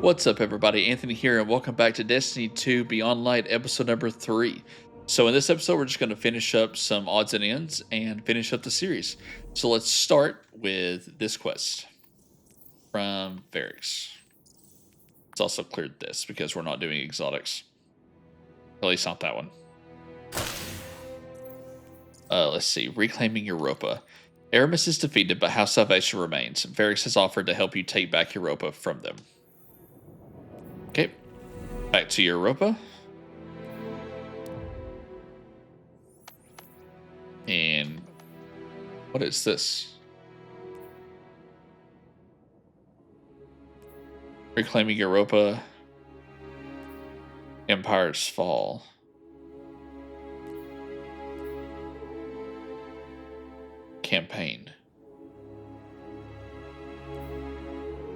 What's up, everybody? Anthony here, and welcome back to Destiny 2 Beyond Light, episode number 3. So, in this episode, we're just going to finish up some odds and ends and finish up the series. So, let's start with this quest from Varix. It's also cleared this because we're not doing exotics. At least not that one. Let's see. Reclaiming Europa. Aramis is defeated, but House Salvation remains. Varix has offered to help you take back Europa from them. Okay. Back to Europa. And what is this? Reclaiming Europa. Empire's Fall. Campaign.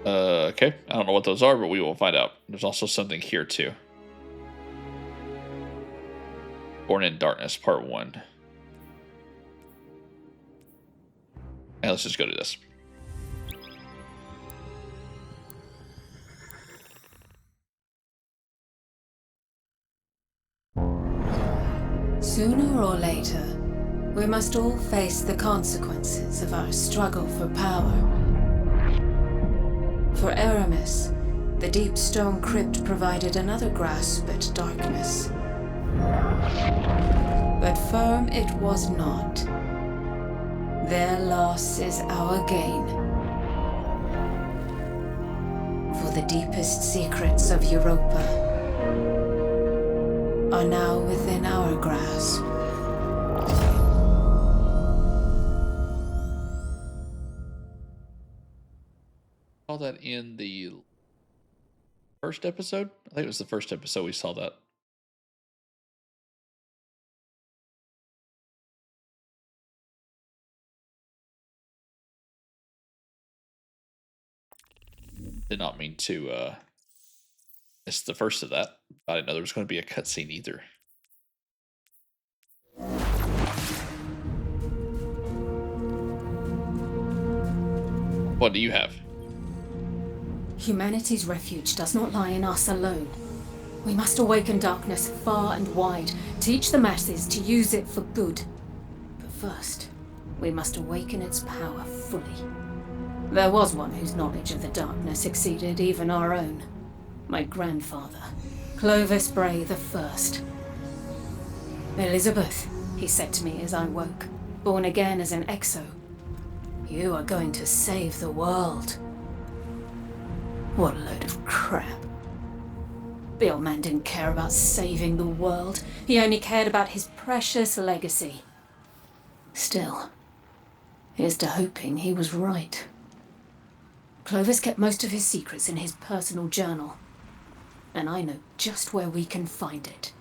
Okay. I don't know what those are, but we will find out. There's also something here too. Born in Darkness, Part 1. And let's just go to this. Sooner or later, we must all face the consequences of our struggle for power. For Aramis, the deep stone crypt provided another grasp at darkness. But firm it was not. Their loss is our gain. For the deepest secrets of Europa are now within our grasp. Saw that in the first episode? I think it was the first episode we saw that. Did not mean to miss the first of that. I didn't know there was going to be a cutscene either. What do you have? Humanity's refuge does not lie in us alone. We must awaken darkness far and wide, teach the masses to use it for good. But first, we must awaken its power fully. There was one whose knowledge of the darkness exceeded even our own. My grandfather, Clovis Bray the First. Elizabeth, he said to me as I woke, born again as an exo. You are going to save the world. What a load of crap. The old man didn't care about saving the world. He only cared about his precious legacy. Still, here's to hoping he was right. Clovis kept most of his secrets in his personal journal, and I know just where we can find it.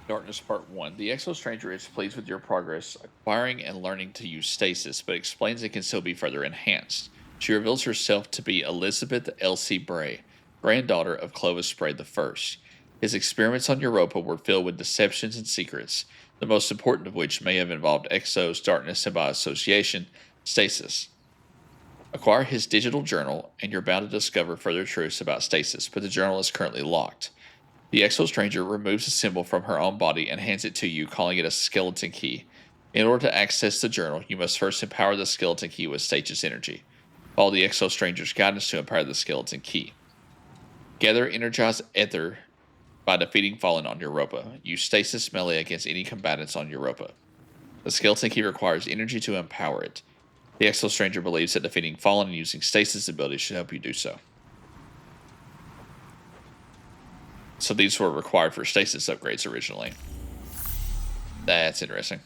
Darkness Part 1. The Exo Stranger is pleased with your progress, acquiring and learning to use stasis, but explains it can still be further enhanced. She reveals herself to be Elizabeth Elsie Bray, granddaughter of Clovis Bray I. His experiments on Europa were filled with deceptions and secrets, the most important of which may have involved Exos, darkness, and by association, stasis. Acquire his digital journal, and you're bound to discover further truths about stasis, but the journal is currently locked. The Exo Stranger removes a symbol from her own body and hands it to you, calling it a skeleton key. In order to access the journal, you must first empower the skeleton key with stasis energy. Follow the Exo Stranger's guidance to empower the skeleton key. Gather energized ether by defeating Fallen on Europa. Use stasis melee against any combatants on Europa. The skeleton key requires energy to empower it. The Exo Stranger believes that defeating Fallen and using stasis abilities should help you do so. So these were required for stasis upgrades originally. That's interesting.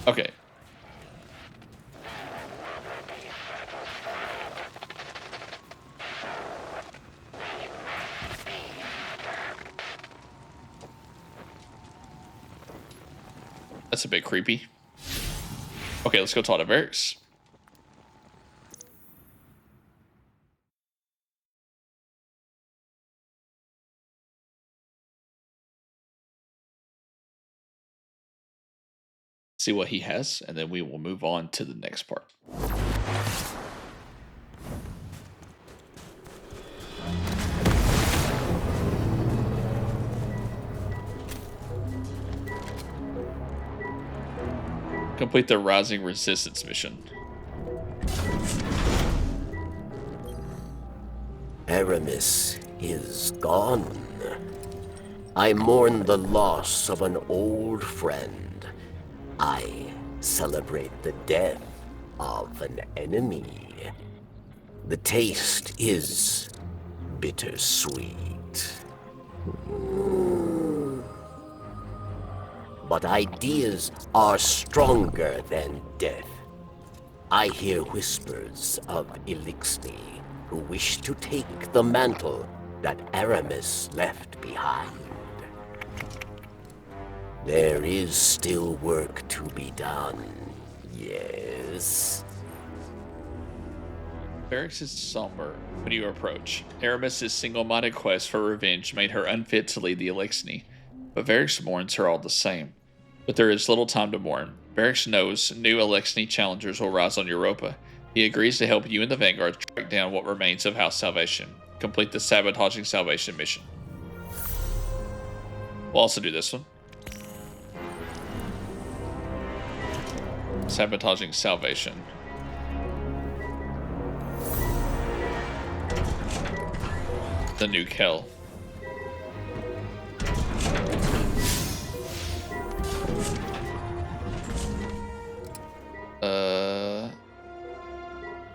Okay. That's a bit creepy. Okay, let's go talk to Varix. See what he has, and then we will move on to the next part. Complete the Rising Resistance mission. Aramis is gone. I mourn the loss of an old friend. I celebrate the death of an enemy. The taste is bittersweet. But ideas are stronger than death. I hear whispers of Elixni, who wish to take the mantle that Aramis left behind. There is still work to be done, yes. Varix is somber when you approach. Aramis' single-minded quest for revenge made her unfit to lead the Elixni, but Varix mourns her all the same. But there is little time to mourn. Varix knows new Elixni challengers will rise on Europa. He agrees to help you and the Vanguard track down what remains of House Salvation. Complete the Sabotaging Salvation mission. We'll also do this one. Sabotaging Salvation. The new Kell.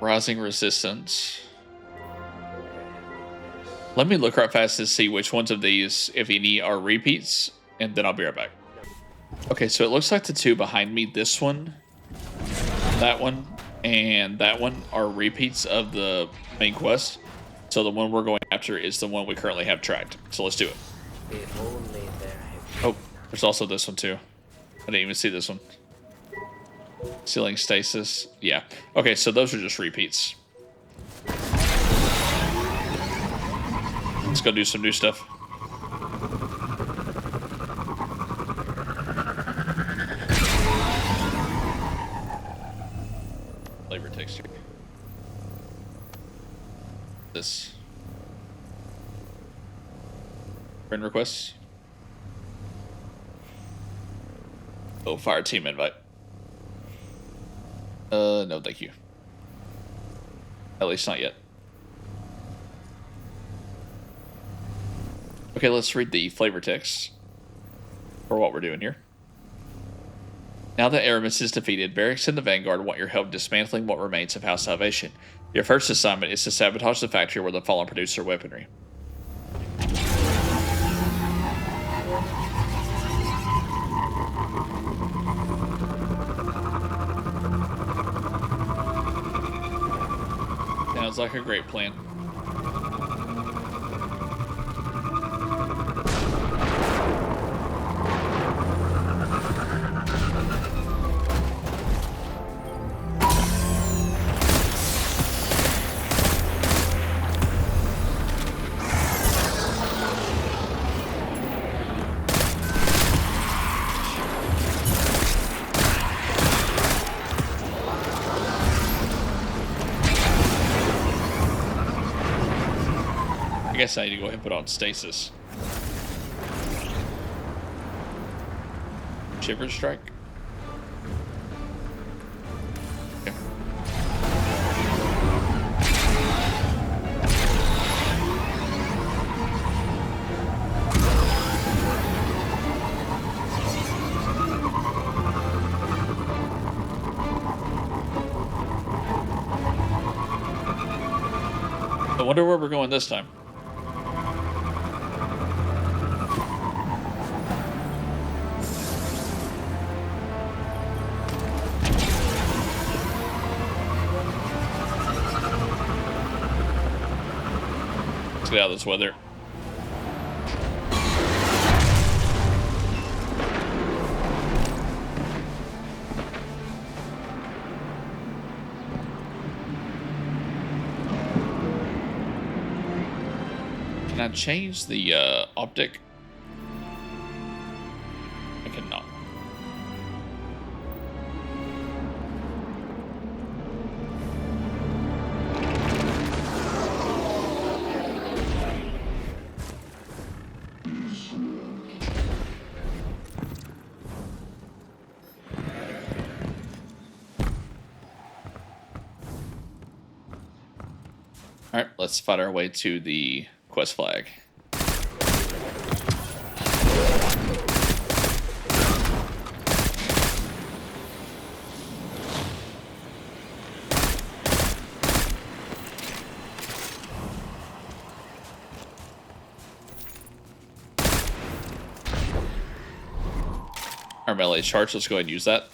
Rising Resistance. Let me look right fast to see which ones of these, if any, are repeats, and then I'll be right back. Okay, so it looks like the two behind me, this one, that one, and that one are repeats of the main quest. So the one we're going after is the one we currently have tracked. So let's do it. If only there had Oh, there's also this one too. I didn't even see this one. Sealing stasis. Yeah. Okay, so those are just repeats. Let's go do some new stuff. Flavor texture. This. Friend requests. Oh, fire team invite. No, thank you. At least not yet. Okay, let's read the flavor text for what we're doing here. Now that Aramis is defeated, Varix and the Vanguard want your help dismantling what remains of House Salvation. Your first assignment is to sabotage the factory where the Fallen produce their weaponry. Sounds like a great plan. I guess I need to go ahead and put on stasis. Shiver strike. Okay. I wonder where we're going this time. Let's get out of this weather. Can I change the optic? I cannot. All right, let's fight our way to the quest flag. Our melee charge, let's go ahead and use that.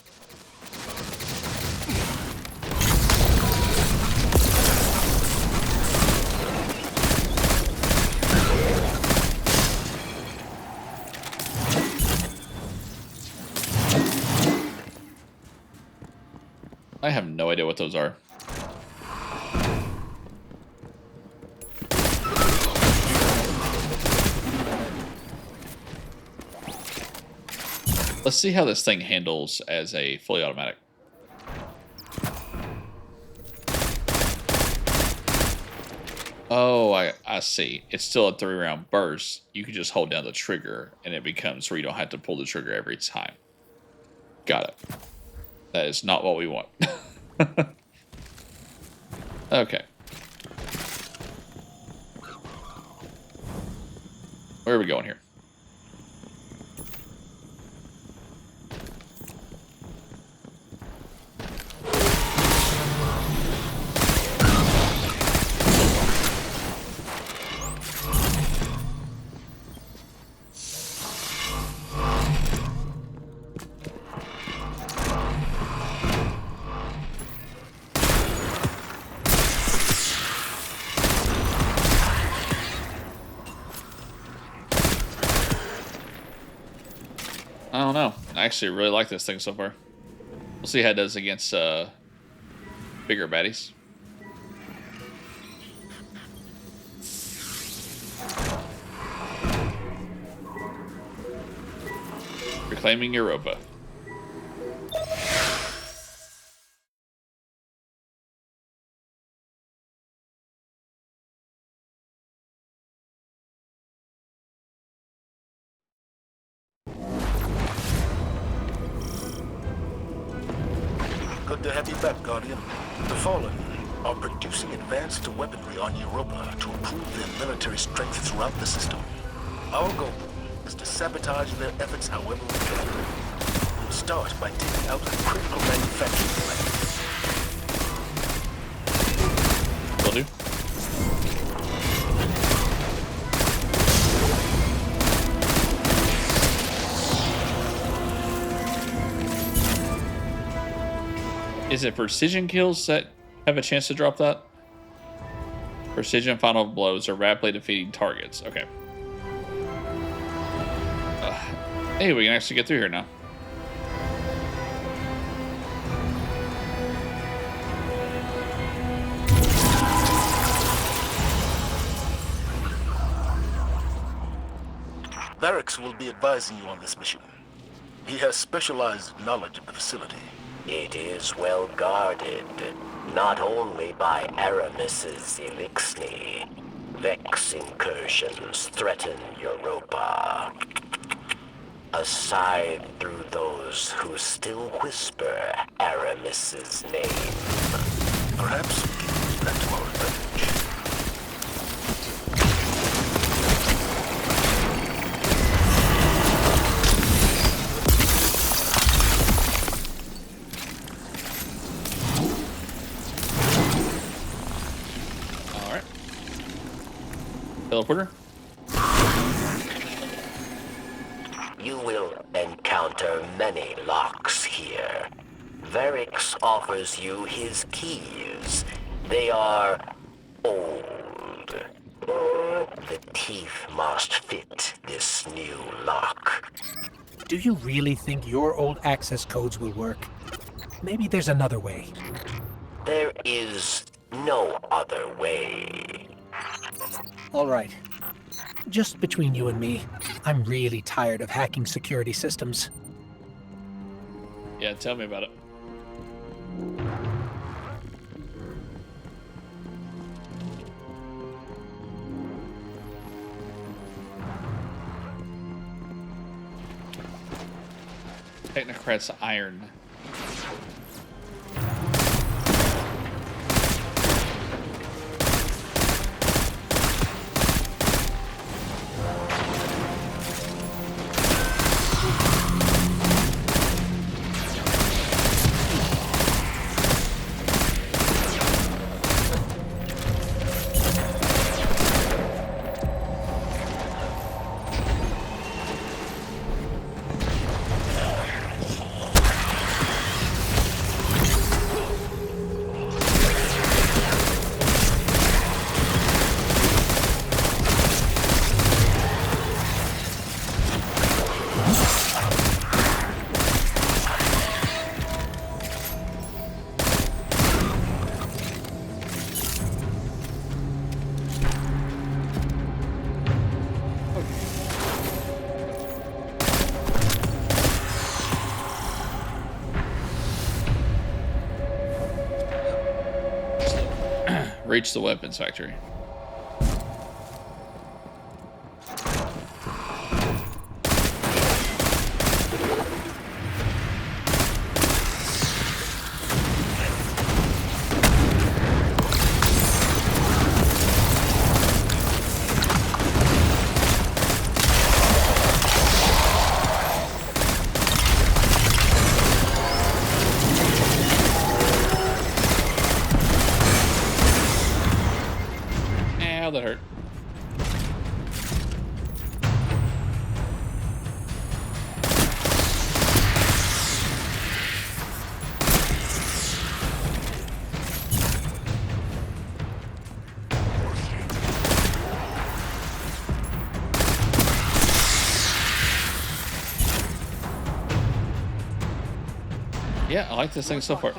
I have no idea what those are. Let's see how this thing handles as a fully automatic. Oh, I see. It's still a 3-round burst. You can just hold down the trigger and it becomes where you don't have to pull the trigger every time. Got it. That is not what we want. Okay. Where are we going here? I don't know. I actually really like this thing so far. We'll see how it does against bigger baddies. Reclaiming Europa. Good to have you back, Guardian. The Fallen are producing advanced weaponry on Europa to improve their military strength throughout the system. Our goal is to sabotage their efforts however we can. We'll start by taking out a critical manufacturing plant. Will do. Is it precision kills that have a chance to drop that? Precision final blows are rapidly defeating targets. Okay. Hey, we can actually get through here now. Varix will be advising you on this mission. He has specialized knowledge of the facility. It is well guarded, not only by Aramis's Elixni. Vex incursions threaten Europa. Aside through those who still whisper Aramis's name. Perhaps we can use that to our advantage. Teleporter? You will encounter many locks here. Varix offers you his keys. They are old. The teeth must fit this new lock. Do you really think your old access codes will work? Maybe there's another way. There is no other way. All right. Just between you and me, I'm really tired of hacking security systems. Yeah, tell me about it. Technocrat's iron. Breach the weapons factory. Ow, that hurt. Yeah, I like this thing so far.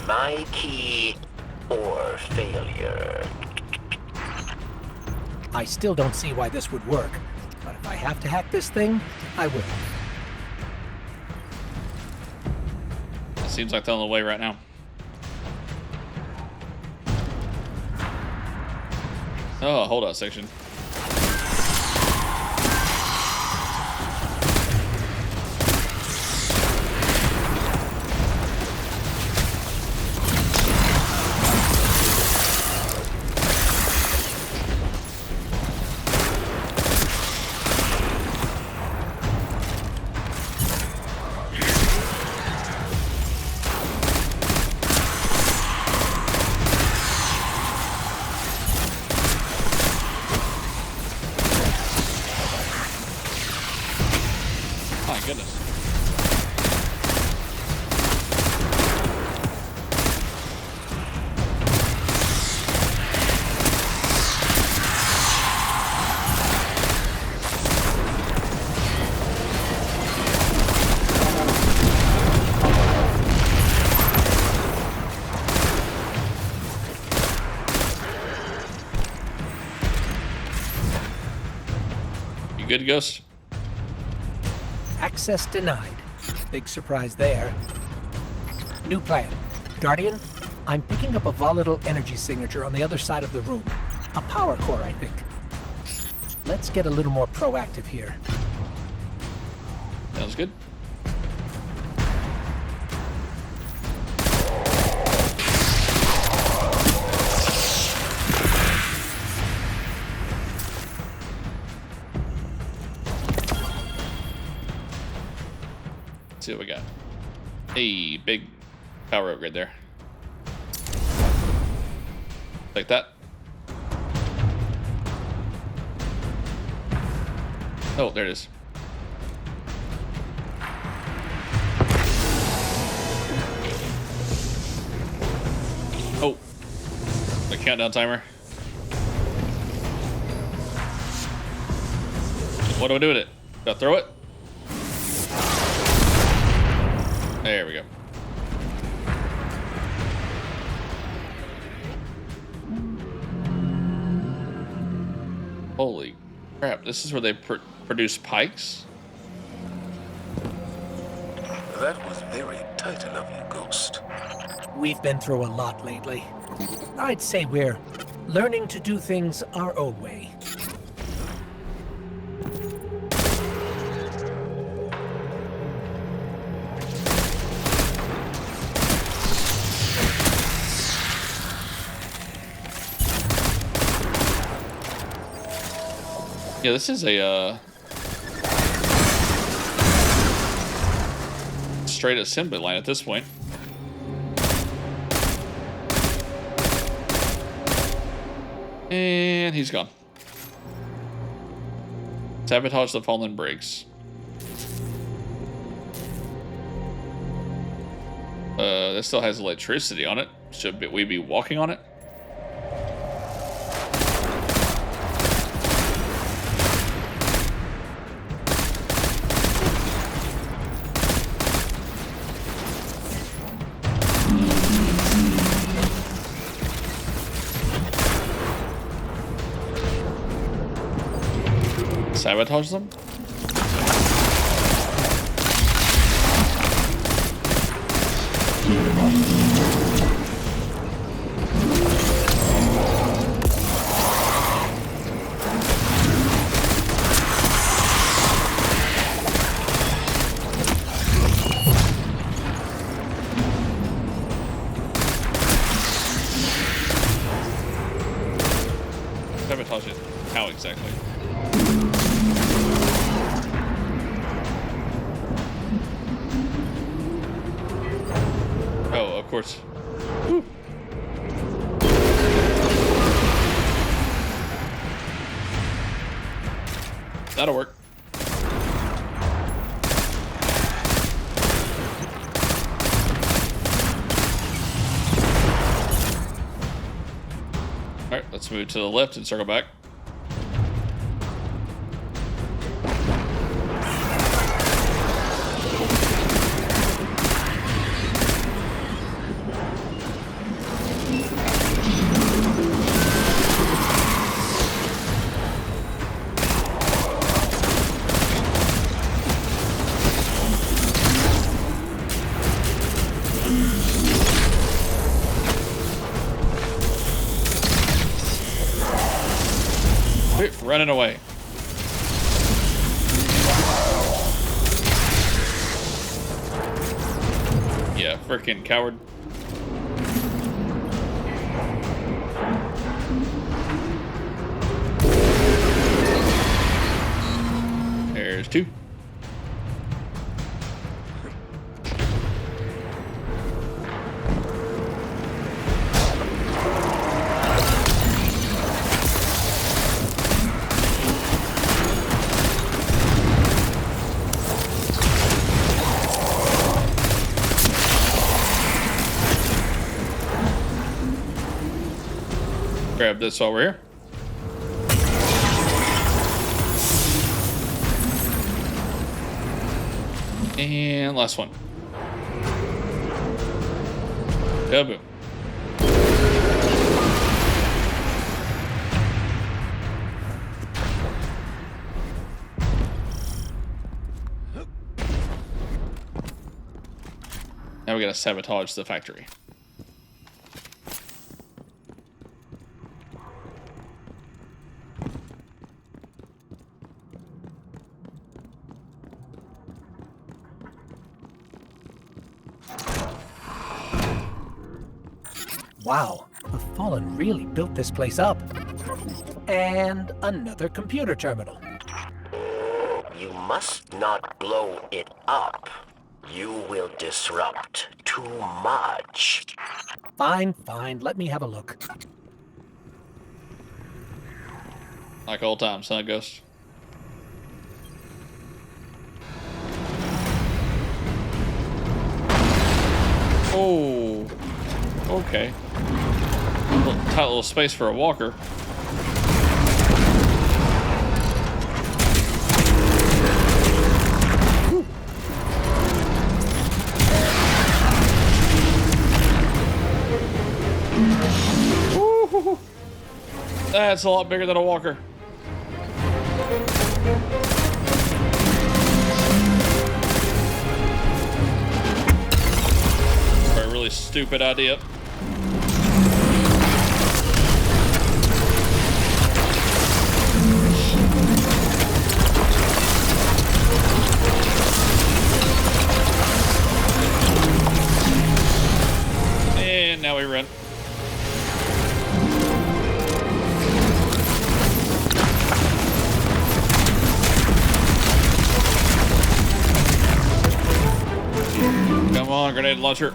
My key or failure. I still don't see why this would work, but if I have to hack this thing, I will. It seems like they're on the way right now. Oh, hold on a section. My goodness. You good, Ghost? Access denied. Big surprise there. New plan. Guardian, I'm picking up a volatile energy signature on the other side of the room. A power core, I think. Let's get a little more proactive here. Sounds good. Let's see what we got. Hey, big power upgrade there. Like that. Oh, there it is. Oh, the countdown timer. What do I do with it? Do I throw it? There we go. Holy crap, this is where they produce pikes? That was very tight of you, Ghost. We've been through a lot lately. I'd say we're learning to do things our own way. Yeah, this is a straight assembly line at this point. And he's gone. Sabotage the fallen brakes. This still has electricity on it. Should we be walking on it? Sabotage them? sabotage it. How exactly? Oh, of course. Whew. That'll work. Alright, let's move to the left and circle back. Quit running away. Yeah, frickin' coward. There's two. Grab this while we're here. And last one. Kaboom. Now we gotta sabotage the factory. Wow, the Fallen really built this place up. And another computer terminal. You must not blow it up. You will disrupt too much. Fine, fine, let me have a look. Like old times, huh, Ghost? Oh, okay. Tight little space for a walker. Woo. That's a lot bigger than a walker. A really stupid idea. And now we run. Come on, grenade launcher.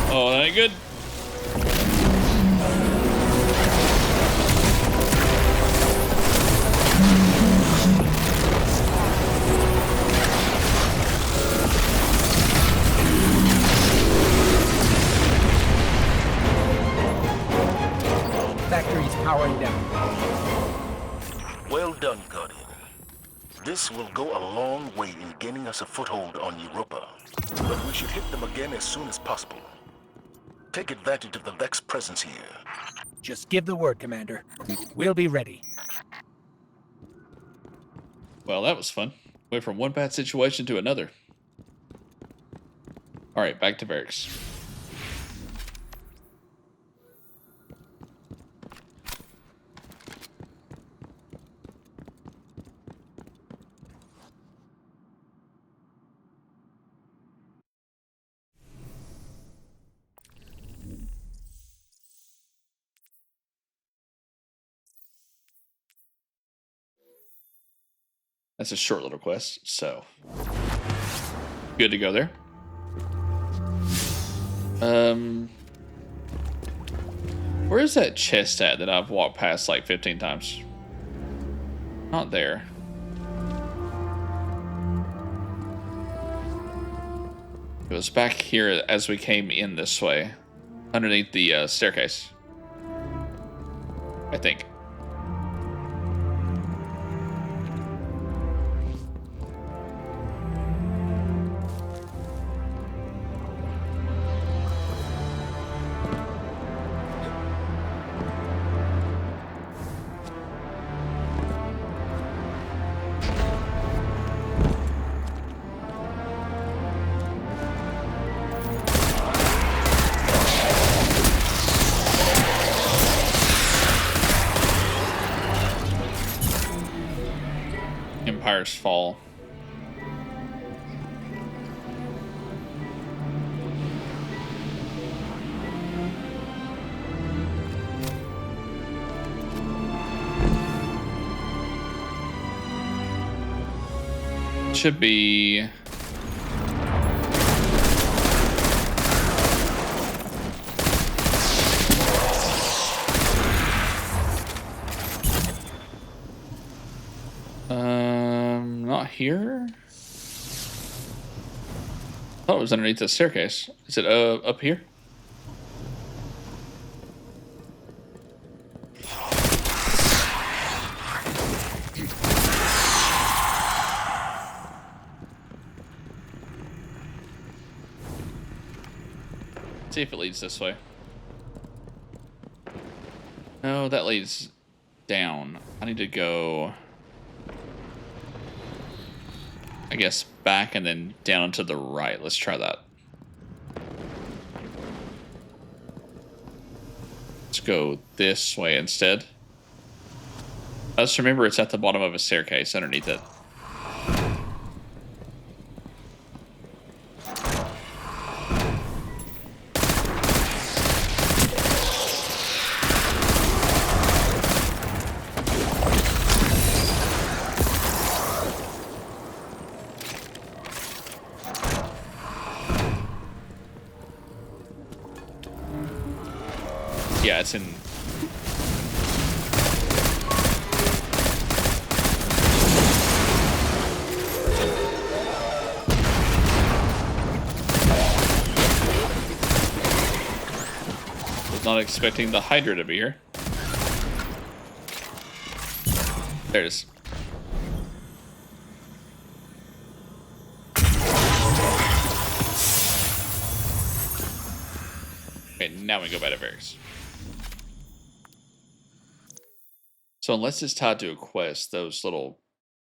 Oh, that ain't good. Factory's powering down. Well done, Guardian. This will go a long way in gaining us a foothold on Europa. But we should hit them again as soon as possible. Take advantage of the Vex presence here. Just give the word, Commander. We'll be ready. Well, that was fun. Went from one bad situation to another. All right, back to barracks. That's a short little quest, so good to go there. Where is that chest at that I've walked past like 15 times? Not there. It was back here as we came in this way, underneath the staircase, I think. Empire's Fall. Should be not here. Oh, it was underneath the staircase. Is it up here? See if it leads this way. No, that leads down. I need to go, I guess, back and then down and to the right. Let's try that. Let's go this way instead. Let's remember it's at the bottom of a staircase underneath it. Yeah, it's in. Was not expecting the Hydra to be here. There it is. Okay, now we go back to Varix. So unless it's tied to a quest, those little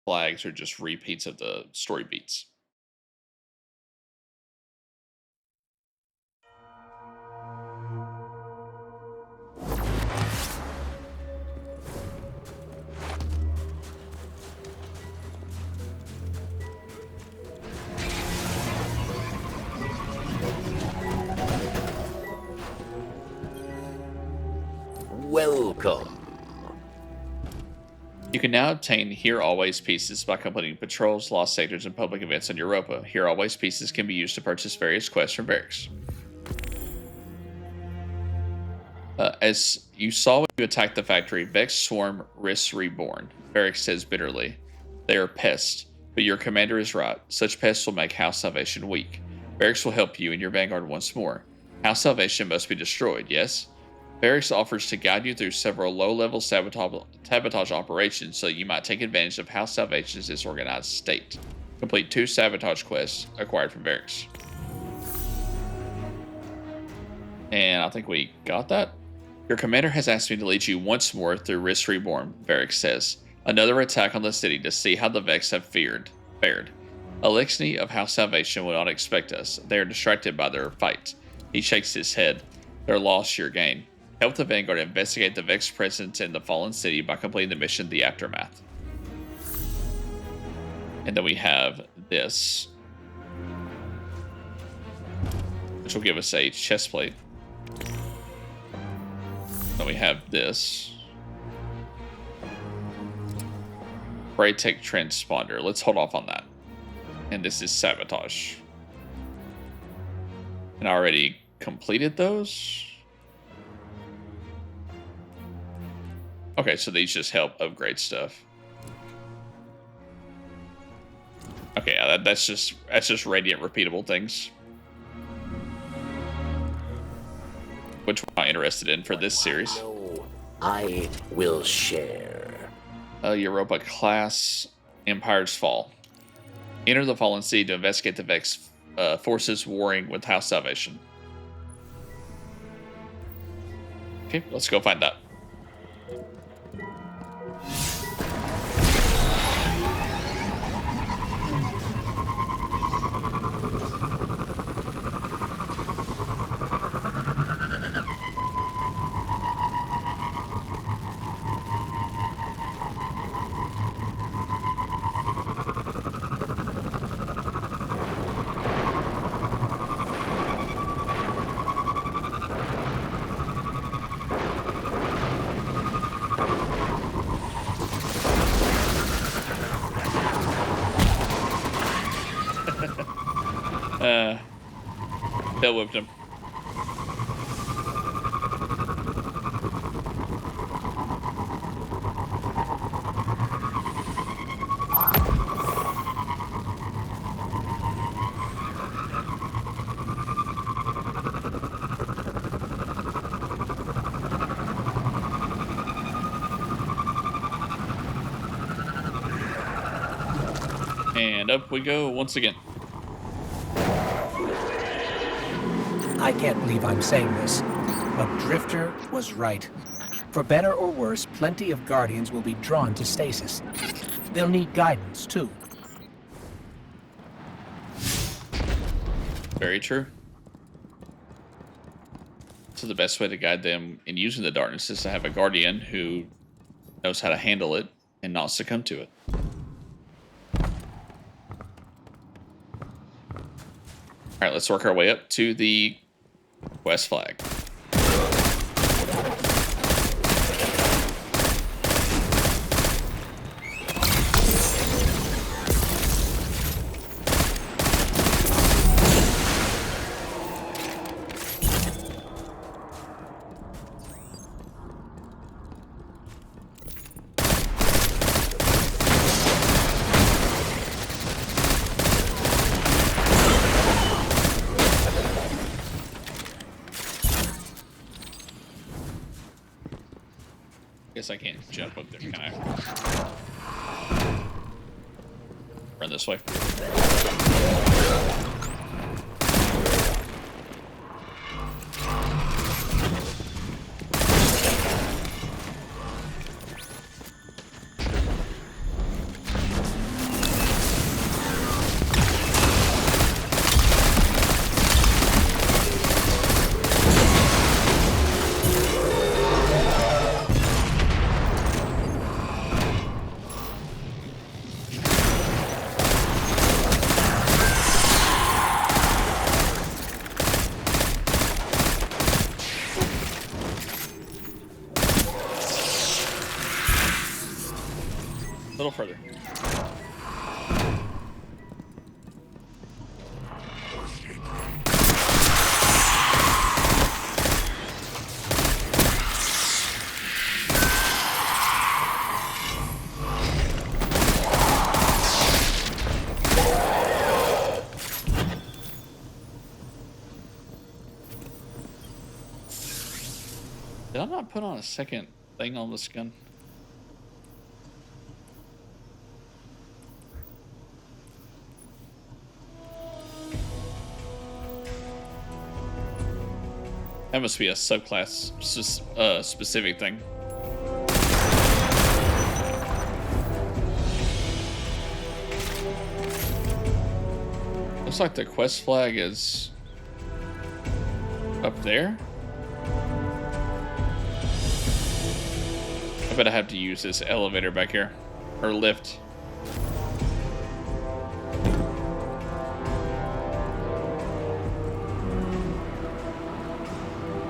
flags are just repeats of the story beats. Welcome. You can now obtain Here Always pieces by completing patrols, lost sectors, and public events on Europa. Here Always pieces can be used to purchase various quests from Varix. As you saw when you attacked the factory, Vex Swarm risks reborn. Varix says bitterly. They are pests, but your commander is right. Such pests will make House Salvation weak. Varix will help you and your vanguard once more. House Salvation must be destroyed, yes? Varix offers to guide you through several low-level sabotage operations so you might take advantage of House Salvation's disorganized state. Complete 2 sabotage quests acquired from Varix. And I think we got that. Your commander has asked me to lead you once more through Risk Reborn, Varix says. Another attack on the city to see how the Vex have fared. Elixni of House Salvation will not expect us. They are distracted by their fight. He shakes his head. Their loss, your gain. Help the Vanguard investigate the Vex presence in the fallen city by completing the mission The Aftermath. And then we have this, which will give us a chest plate. Then we have this. Braytech transponder. Let's hold off on that. And this is sabotage. And I already completed those. Okay, so these just help upgrade stuff. Okay, that's just radiant repeatable things. Which one am I interested in for this series? No, I will share. Europa class, Empire's Fall. Enter the Fallen Sea to investigate the Vex forces warring with House Salvation. Okay, let's go find that. Bill whipped him. And up we go once again. I can't believe I'm saying this, but Drifter was right. For better or worse, plenty of Guardians will be drawn to stasis. They'll need guidance, too. Very true. So the best way to guide them in using the darkness is to have a Guardian who knows how to handle it and not succumb to it. Alright, let's work our way up to the quest flag. Guess I can't jump up there, can I? Run this way. A little further. Did I not put on a second thing on this gun? That must be a subclass specific thing. Looks like the quest flag is up there. I bet I have to use this elevator back here, or lift.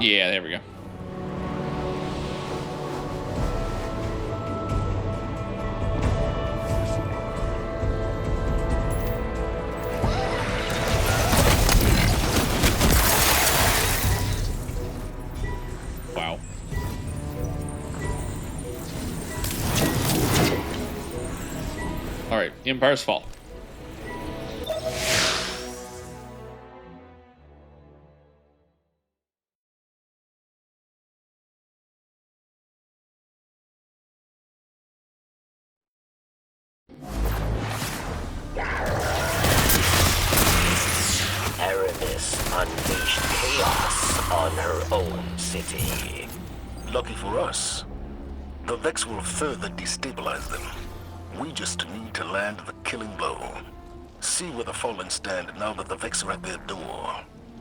Yeah, there we go. Empire's Fall. Aramis unleashed chaos on her own city. Lucky for us, the Vex will further destabilize them. We just need to land the killing blow. See where the Fallen stand now that the Vex are at their door.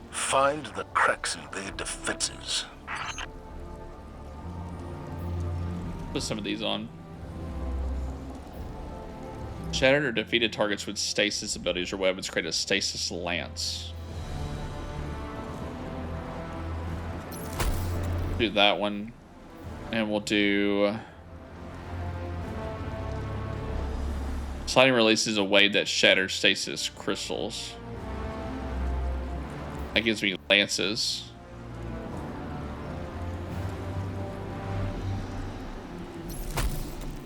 Find the cracks in their defenses. Put some of these on. Shattered or defeated targets with stasis abilities or weapons create a stasis lance. Do that one. And we'll do... Sliding releases a wave that shatters stasis crystals. That gives me lances.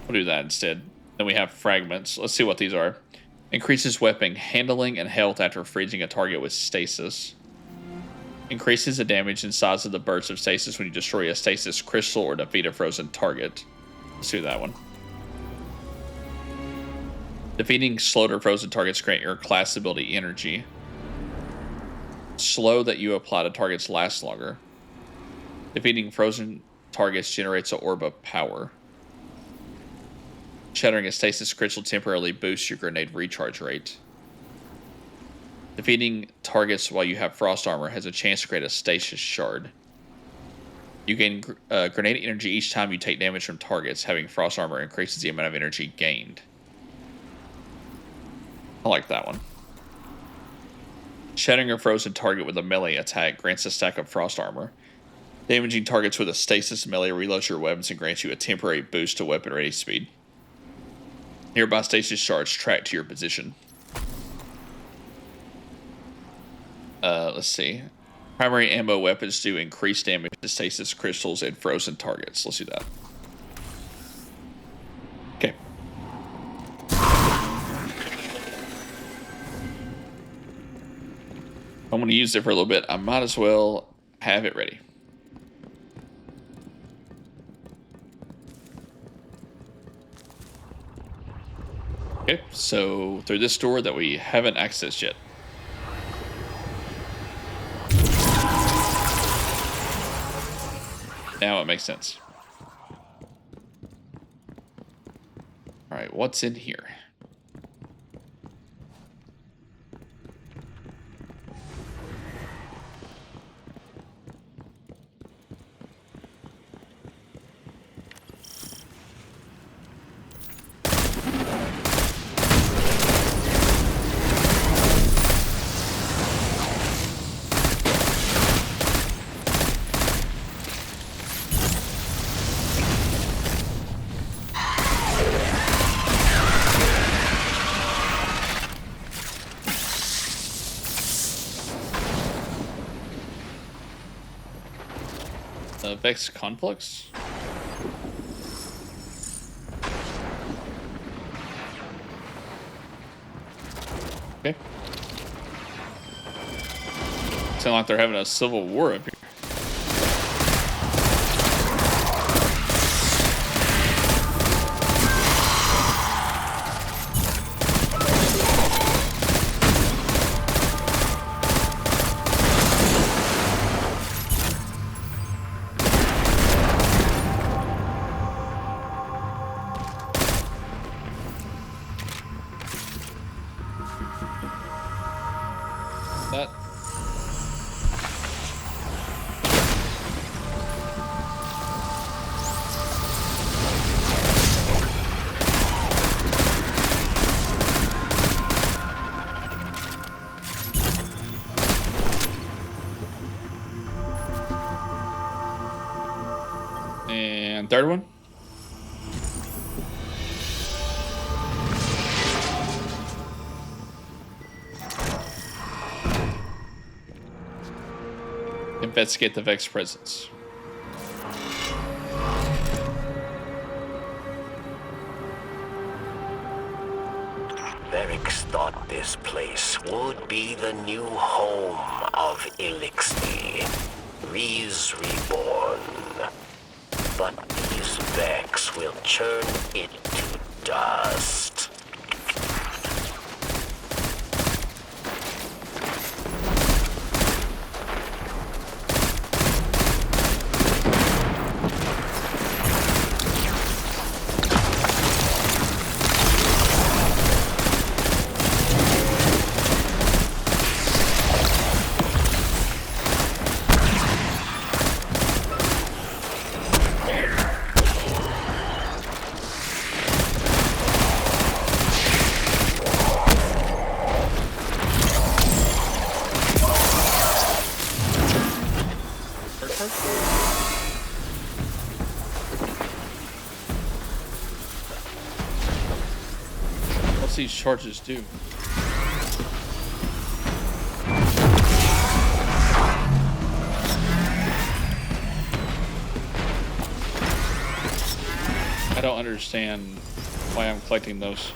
We'll do that instead. Then we have fragments. Let's see what these are. Increases weapon handling and health after freezing a target with stasis. Increases the damage and size of the bursts of stasis when you destroy a stasis crystal or defeat a frozen target. Let's do that one. Defeating slowed or frozen targets grant your class ability energy. Slow that you apply to targets lasts longer. Defeating frozen targets generates an orb of power. Shattering a stasis crystal temporarily boosts your grenade recharge rate. Defeating targets while you have frost armor has a chance to create a stasis shard. You gain grenade energy each time you take damage from targets. Having frost armor increases the amount of energy gained. I like that one. Shattering a frozen target with a melee attack grants a stack of frost armor. Damaging targets with a stasis melee reloads your weapons and grants you a temporary boost to weapon ready speed. Nearby stasis shards track to your position. Let's see. Primary ammo weapons do increased damage to stasis crystals and frozen targets. Let's do that. Okay. I'm going to use it for a little bit. I might as well have it ready. Okay, so through this door that we haven't accessed yet. Now it makes sense. All right, what's in here? Vex Conflux? Okay. Sound like they're having a civil war up here. That. And third one. Investigate the Vex presence. This place would be the new home of Elixir, Rees reborn. But these Vex will churn it to dust. What's these charges do? I don't understand why I'm collecting those.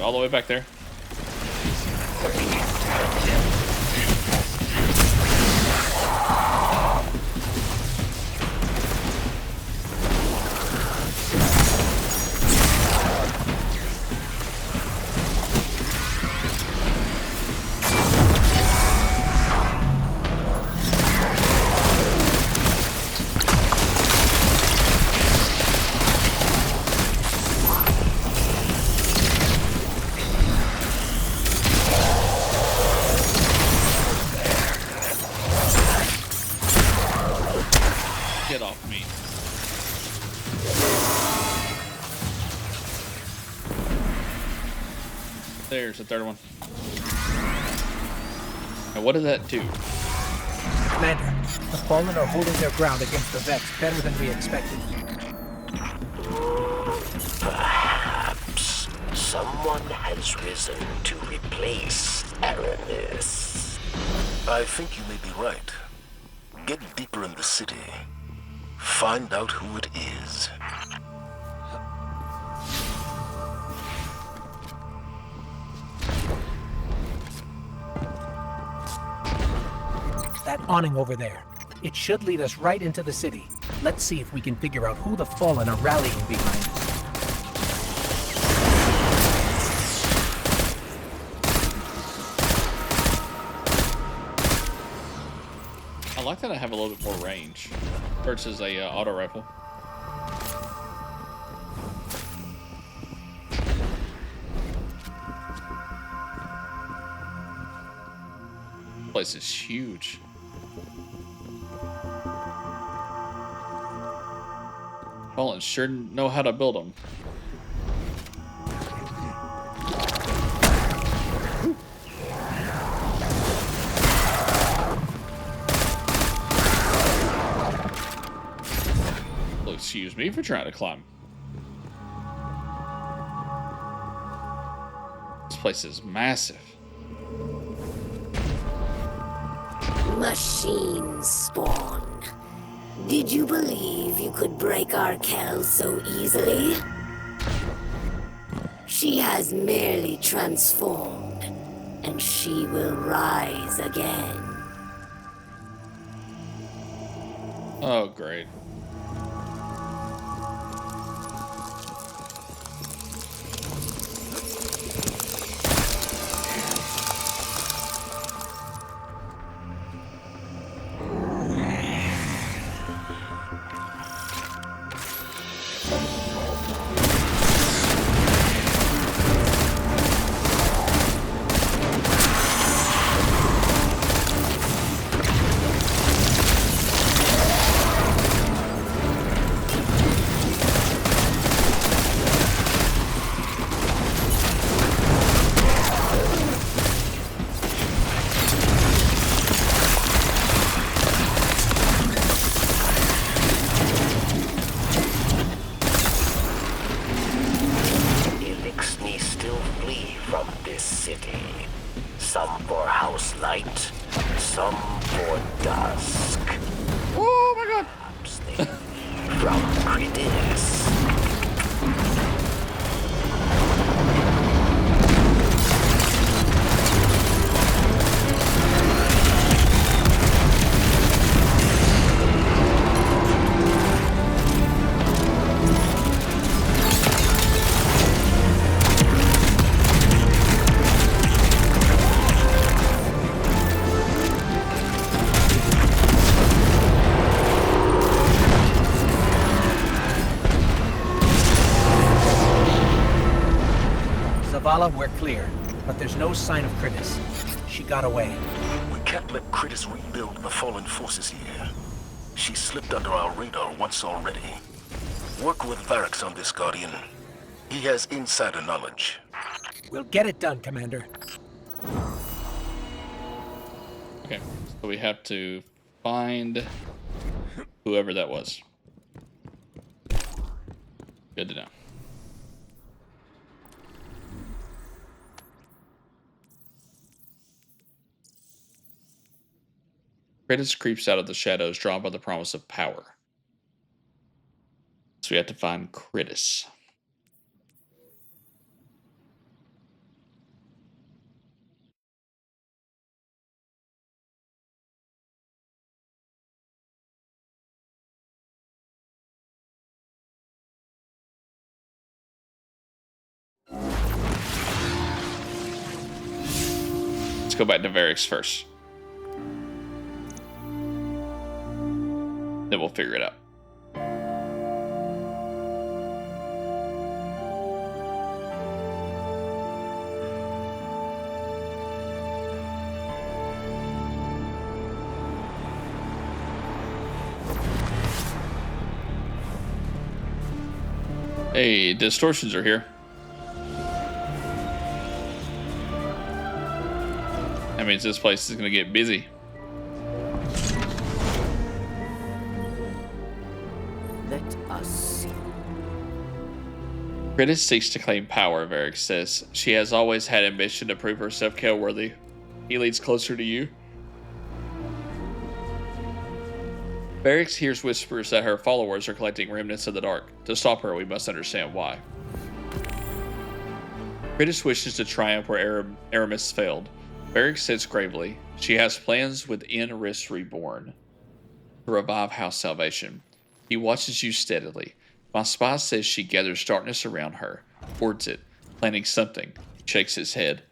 All the way back there. Get off me. There's the third one. Now what did that do? Commander, the Fallen are holding their ground against the Vex better than we expected. Perhaps someone has risen to replace Aramis. I think you may be right. Get deeper in the city. Find out who it is. That awning over there. It should lead us right into the city. Let's see if we can figure out who the Fallen are rallying behind. I like that I have a little bit more range versus a auto rifle. This place is huge. Fallen sure know how to build them. Excuse me for trying to climb. This place is massive. Machine spawn. Did you believe you could break our Kel so easily? She has merely transformed, and she will rise again. Oh, great. Some for house light, some for dusk. Oh my god! Abstain from critics. Zavala, we're clear, but there's no sign of Kritis. She got away. We can't let Kritis rebuild the fallen forces here. She slipped under our radar once already. Work with Varix on this, Guardian. He has insider knowledge. We'll get it done, Commander. Okay, so we have to find whoever that was. Good to know. Kritis creeps out of the shadows, drawn by the promise of power. So we have to find Kritis. Let's go back to Varix first. Then we'll figure it out. Hey, distortions are here. That means this place is going to get busy. Let us see. Kritis seeks to claim power, Varix says. She has always had ambition to prove herself Kael-worthy. He leads closer to you. Varix hears whispers that her followers are collecting remnants of the dark. To stop her, we must understand why. Kritis wishes to triumph where Aramis failed. Varix says gravely, she has plans with Inris Reborn to revive House Salvation. He watches you steadily. My spy says she gathers darkness around her, hoards it, planning something. He shakes his head.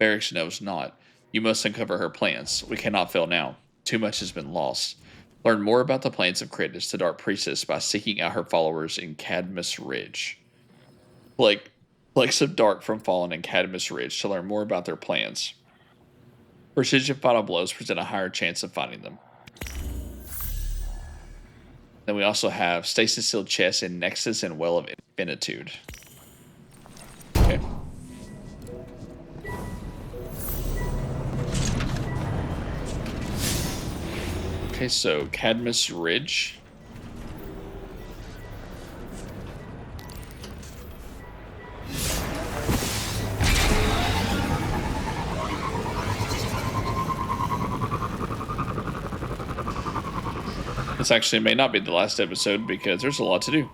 Varix knows not. You must uncover her plans. We cannot fail now. Too much has been lost. Learn more about the plans of Kritis, the Dark Priestess, by seeking out her followers in Cadmus Ridge. Plagues of Dark from Fallen in Cadmus Ridge to learn more about their plans. Precision final blows present a higher chance of finding them. Then we also have Stasis Sealed Chest in Nexus and Well of Infinitude. Okay. Okay, so Cadmus Ridge. This actually may not be the last episode because there's a lot to do.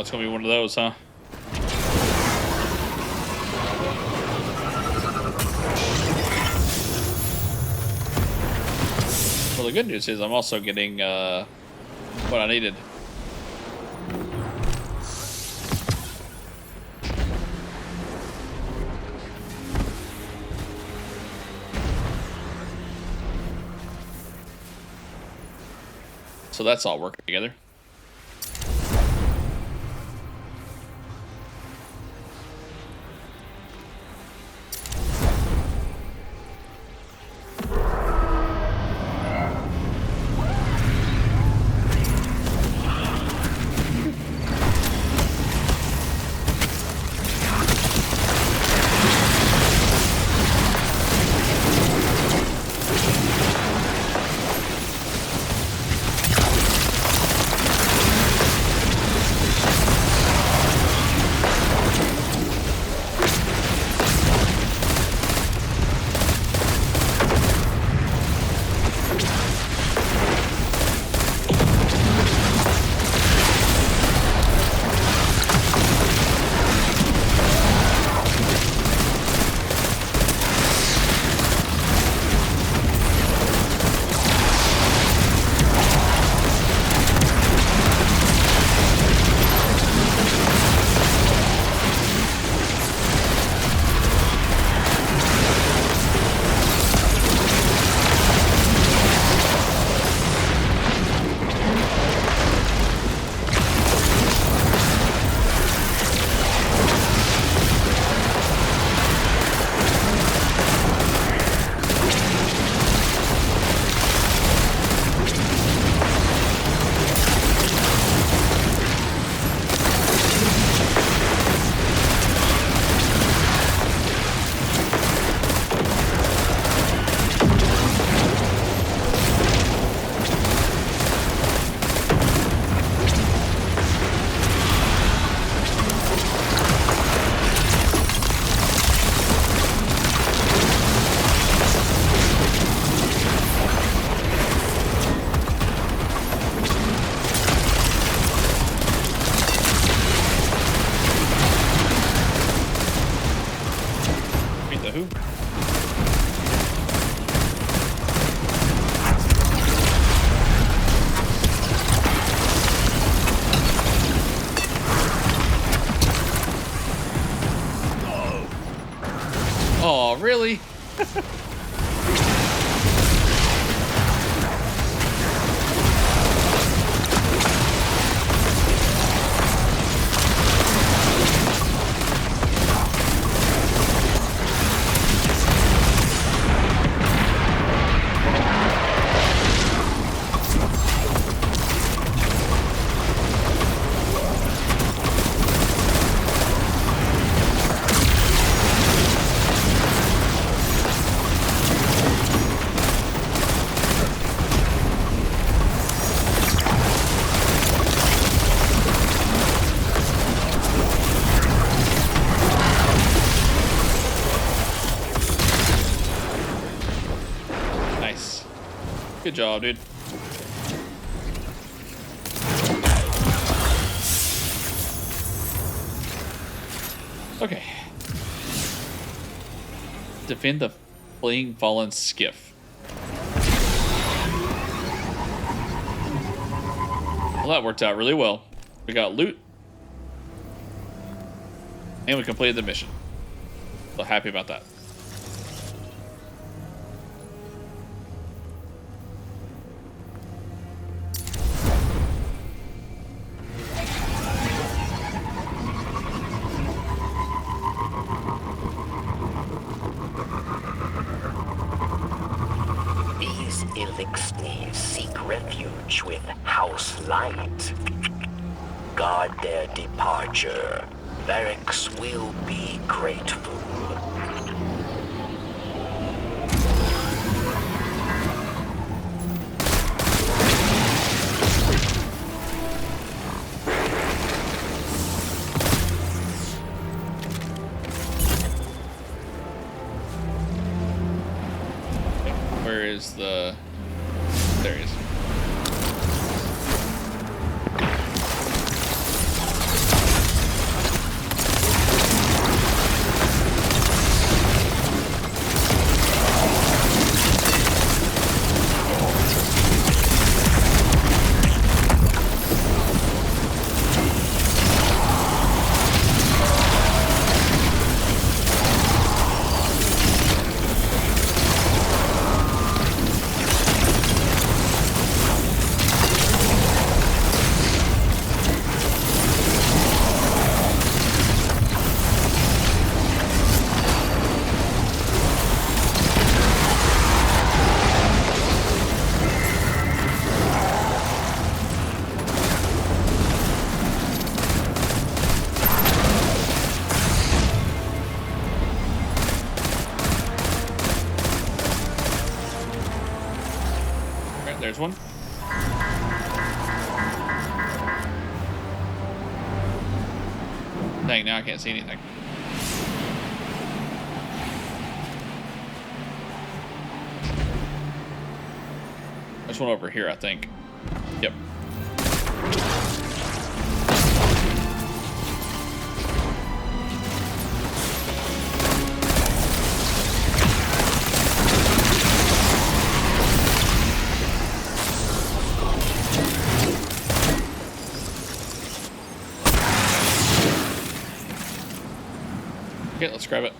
it's gonna be one of those, huh? Well, the good news is I'm also getting what I needed. So that's all working together. Oh, really? Nice. Good job, dude. Okay. Defend the fleeing fallen skiff. Well, that worked out really well. We got loot. And we completed the mission. So happy about that. These Eliksni seek refuge with House Light. Guard their departure. Varix will be grateful. Where is the... There he is. There's one. Dang, now I can't see anything. There's one over here, I think. Yep. Okay, let's grab it.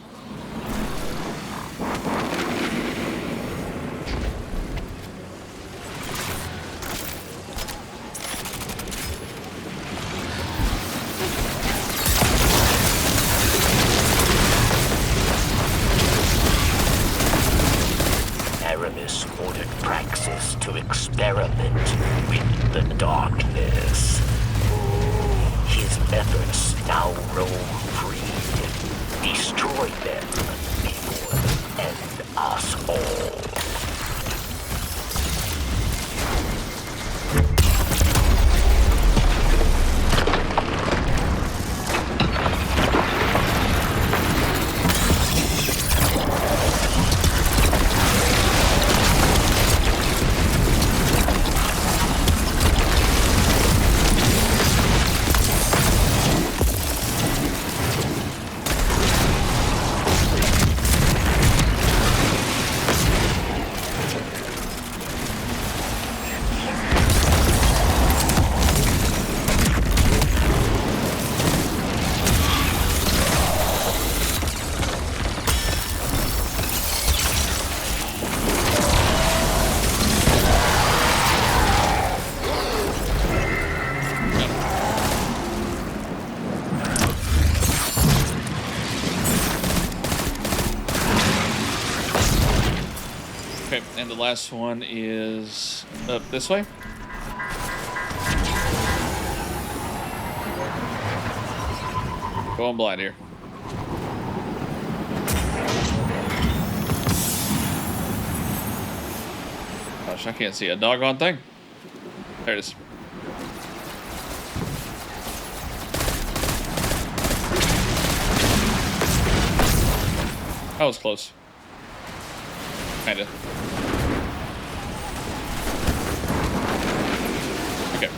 Aramis ordered Praxis to experiment with the darkness. His efforts now roam free. Destroy them before they end us all. Okay, and the last one is up this way. Going blind here. Gosh, I can't see a doggone thing. There it is. That was close. Kinda. Okay.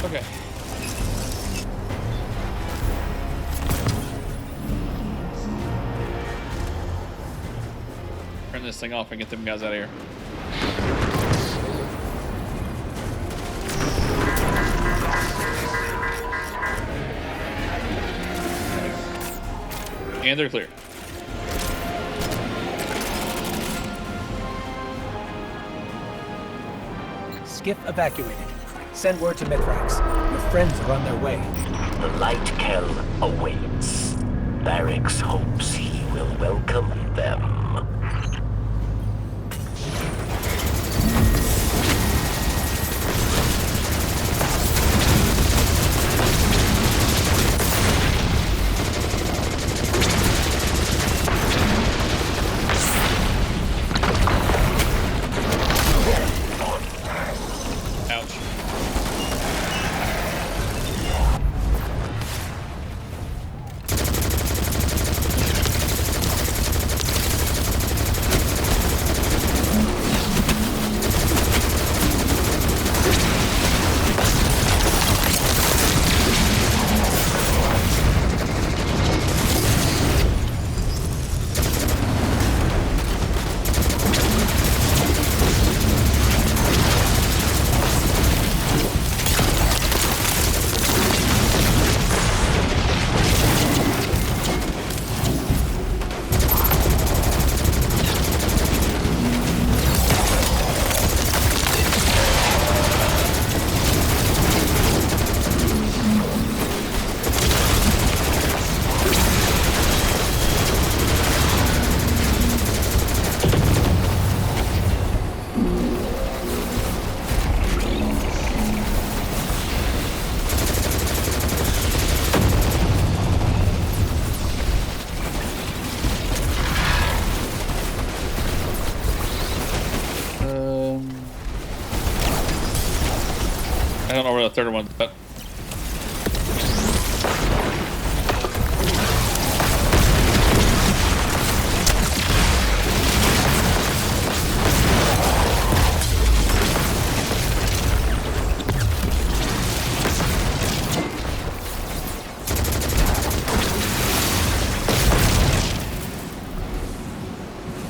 Okay. Turn this thing off and get them guys out of here. And they're clear. skiff evacuated. Send word to Mithrax. Your friends are on their way. The Light Kell awaits. Barracks hopes he will welcome them. Ouch. I don't know where the third one's at.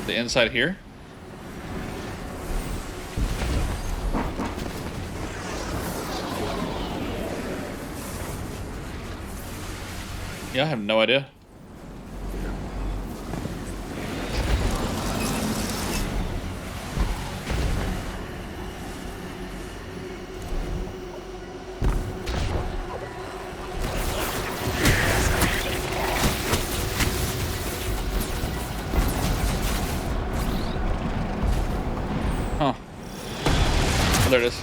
The inside here? Yeah, I have no idea. Huh. Oh, there it is.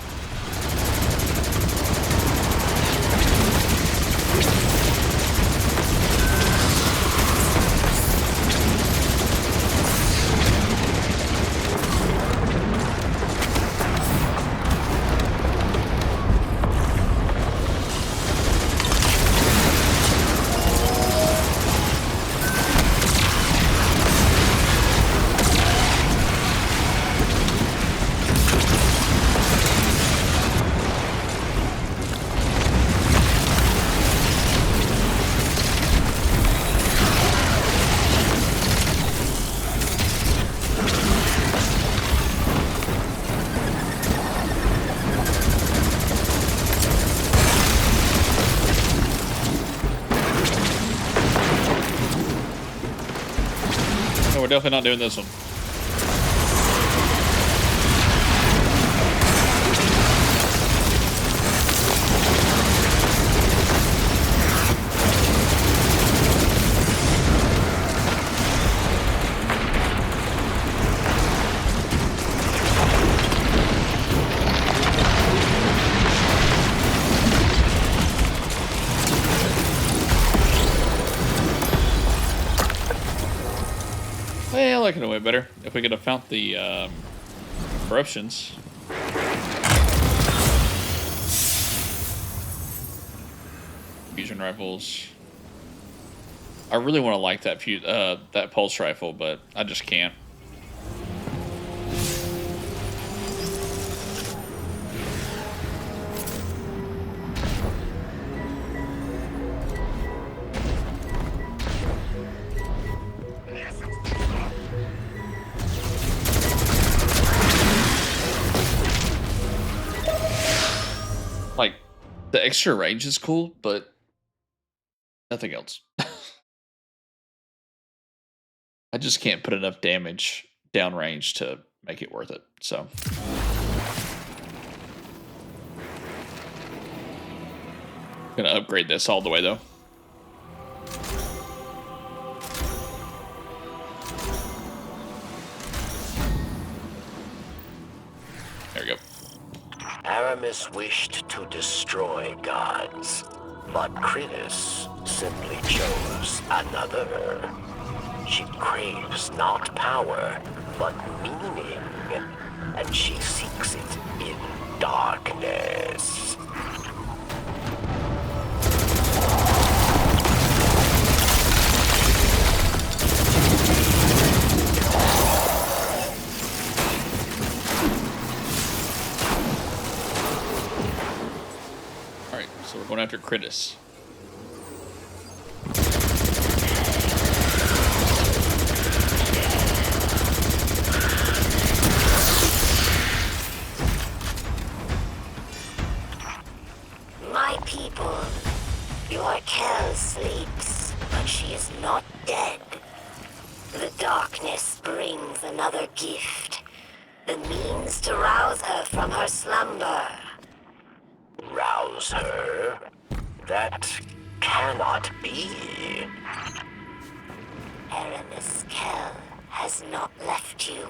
No, we're definitely not doing this one. Well, I could have way better if we could have found the corruptions. Fusion rifles. I really want to like that that pulse rifle, but I just can't. Like, the extra range is cool, but nothing else. I just can't put enough damage downrange to make it worth it. So going to upgrade this all the way, though. There we go. Aramis wished to destroy gods, but Kritis simply chose another. She craves not power, but meaning, and she seeks it in darkness. Alright, so we're going after Kritis. My people, your Kel sleeps, but she is not dead. The darkness brings another gift, the means to rouse her from her slumber. Rouse her? That cannot be. Aramis Kel has not left you.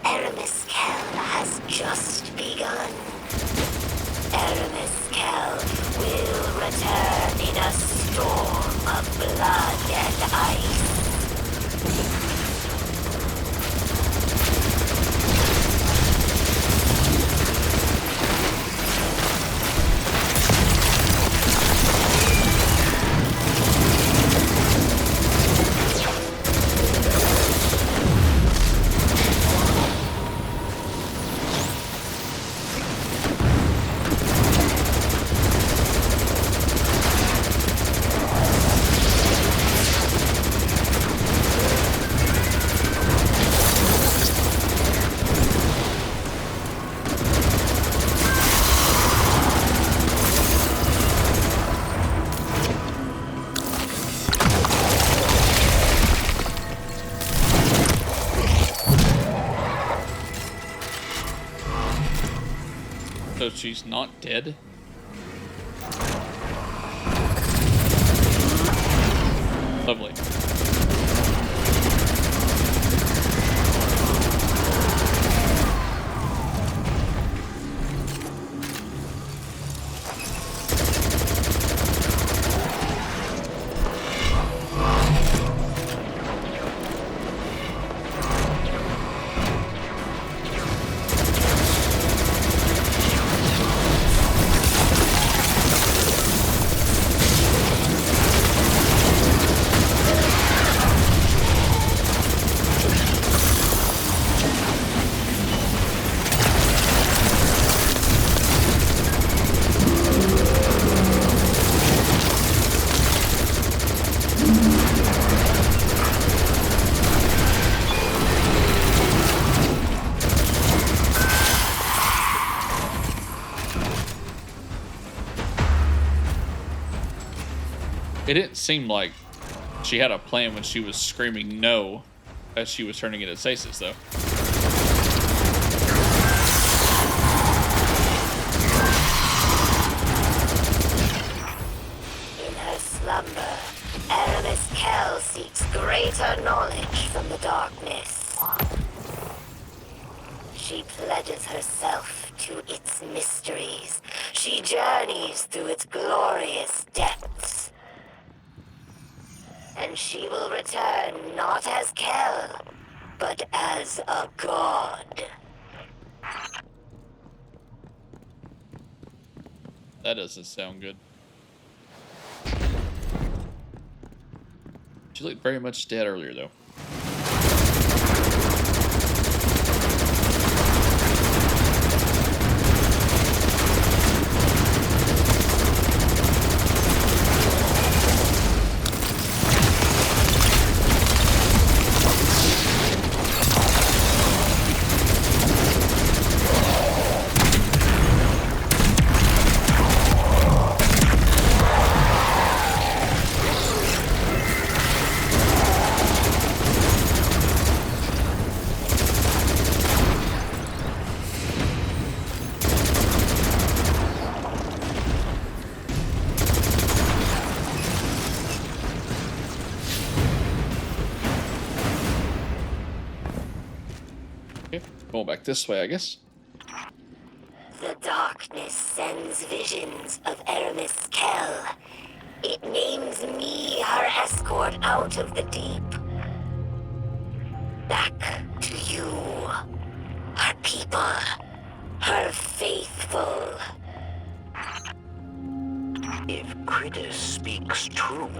Aramis Kel has just begun. Aramis Kel will return in a storm of blood and ice. So she's not dead? Lovely. It didn't seem like she had a plan when she was screaming no as she was turning into stasis, though. In her slumber, Aramis Kel seeks greater knowledge from the darkness. She pledges herself to its mysteries. She journeys through its glorious depths. And she will return not as Kel, but as a god. That doesn't sound good. She looked very much dead earlier, though. Going back this way, I guess. The darkness sends visions of Aramis Kell. It names me her escort out of the deep. Back to you, her people, her faithful. If Critter speaks true,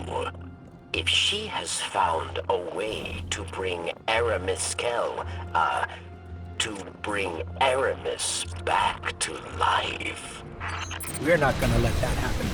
if she has found a way to bring Aramis Kell, to bring Aramis back to life. We're not gonna let that happen.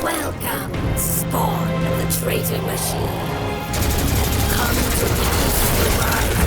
Welcome, spawn of the traitor machine. Come to witness the rise.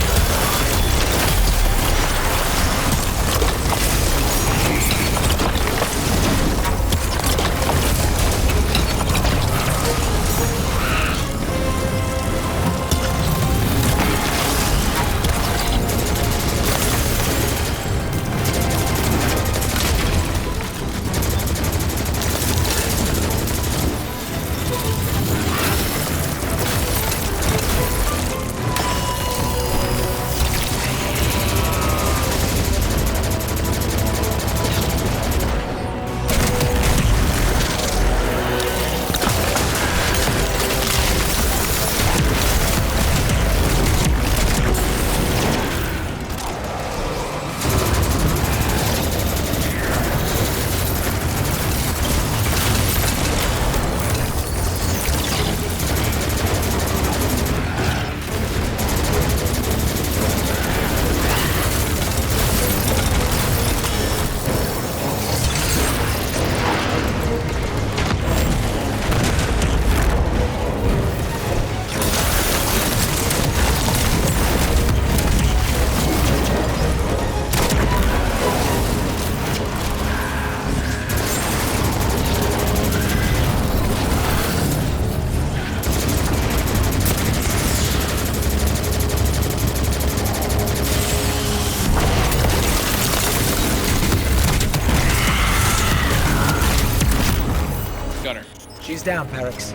She's down, Parix.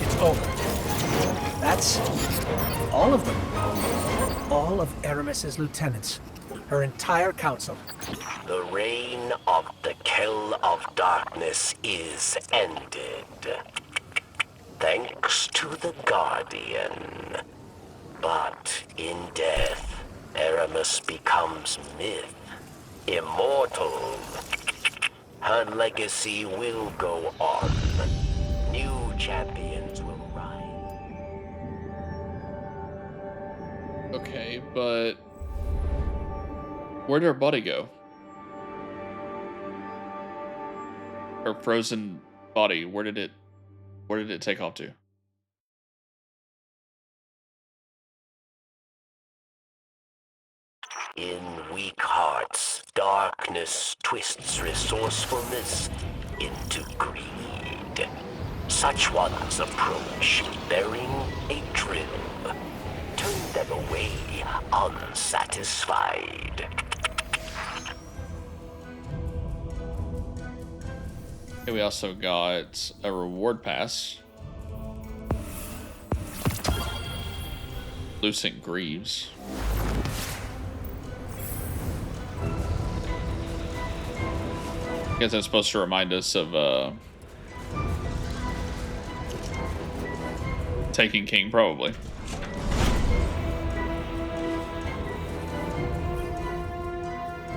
It's over. That's all of them. All of Aramis's lieutenants. Her entire council. The reign of the Kell of Darkness is ended. Thanks to the Guardian. But in death, Aramis becomes myth. Immortal. Her legacy will go on. New champions will rise. Okay, but where did her body go? Her frozen body, where did it take off to? In weak hearts, darkness twists resourcefulness into greed. Such ones approach bearing a drill. Turn them away unsatisfied. Okay, we also got a reward pass. Lucent Greaves. I guess that's supposed to remind us of Taken King, probably.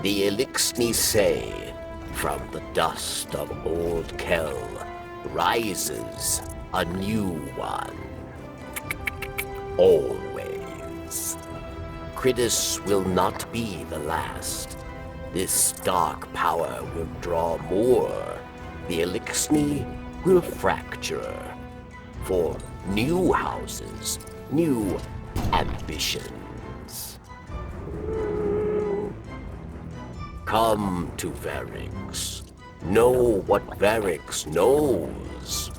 The Elixni say, from the dust of old Kel rises a new one. Always. Critus will not be the last. This dark power will draw more. The Elixni will fracture. For new houses, new ambitions. Come to Varix. Know what Varix knows.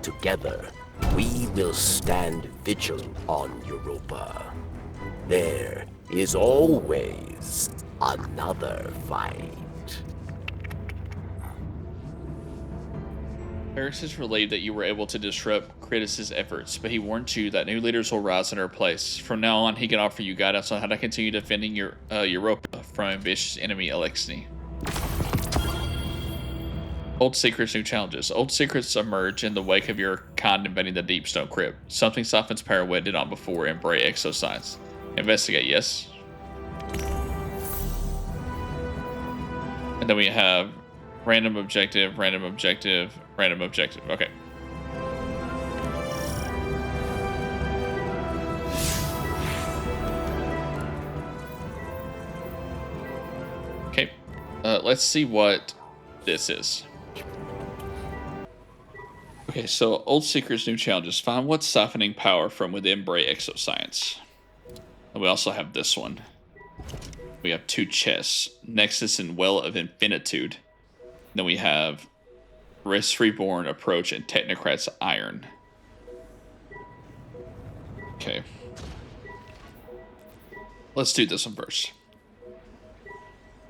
Together, we will stand vigil on Europa. There is always another fight. Varix is relieved that you were able to disrupt Critus's efforts, but he warns you that new leaders will rise in her place. From now on, he can offer you guidance on how to continue defending Europa from ambitious enemy Elixni. Old secrets, new challenges. Old secrets emerge in the wake of your kind invading the Deepstone Crypt. Something softens Parawood did not before in Bray exoscience. Investigate, yes. And then we have random objective, random objective, random objective. Okay. Okay. Let's see what this is. Okay, so old secrets, new challenges. Find what's siphoning power from within Bray exoscience. And we also have this one. We have two chests, Nexus and Well of Infinitude. Then we have Risk Reborn Approach and Technocrat's Iron. Okay. Let's do this one first.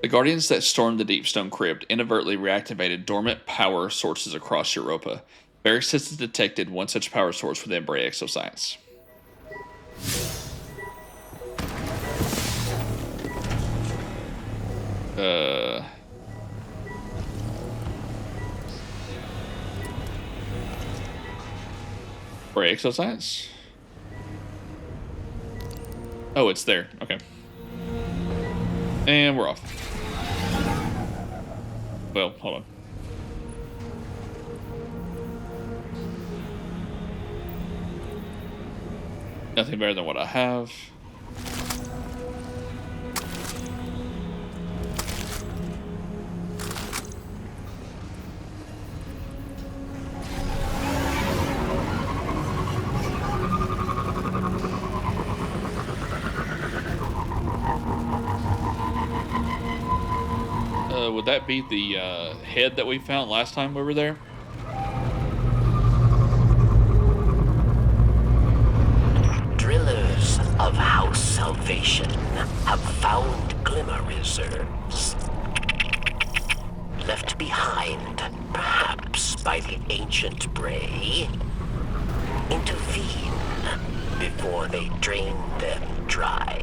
The Guardians that stormed the Deepstone Crypt inadvertently reactivated dormant power sources across Europa. Varix has detected one such power source within Bray exoscience. Bray exoscience? Oh, it's there. Okay. And we're off. Well, hold on. Nothing better than what I have. Would that be the head that we found last time we were there? Drillers of House Salvation have found glimmer reserves. Left behind, perhaps by the ancient Bray. Intervene before they drain them dry.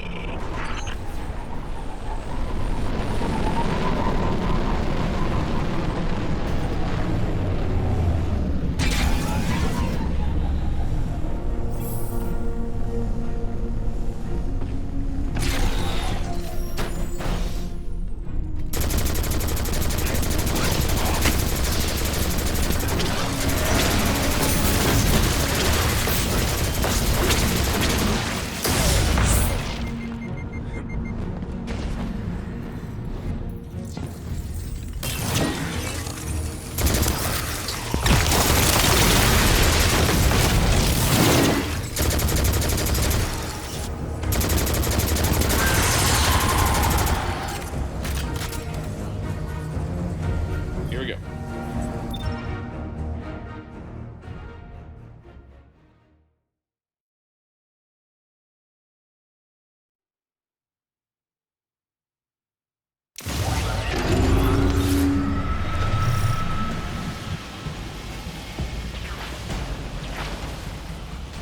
Here we go.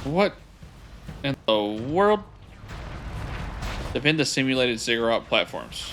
What in the world? Defend the simulated ziggurat platforms.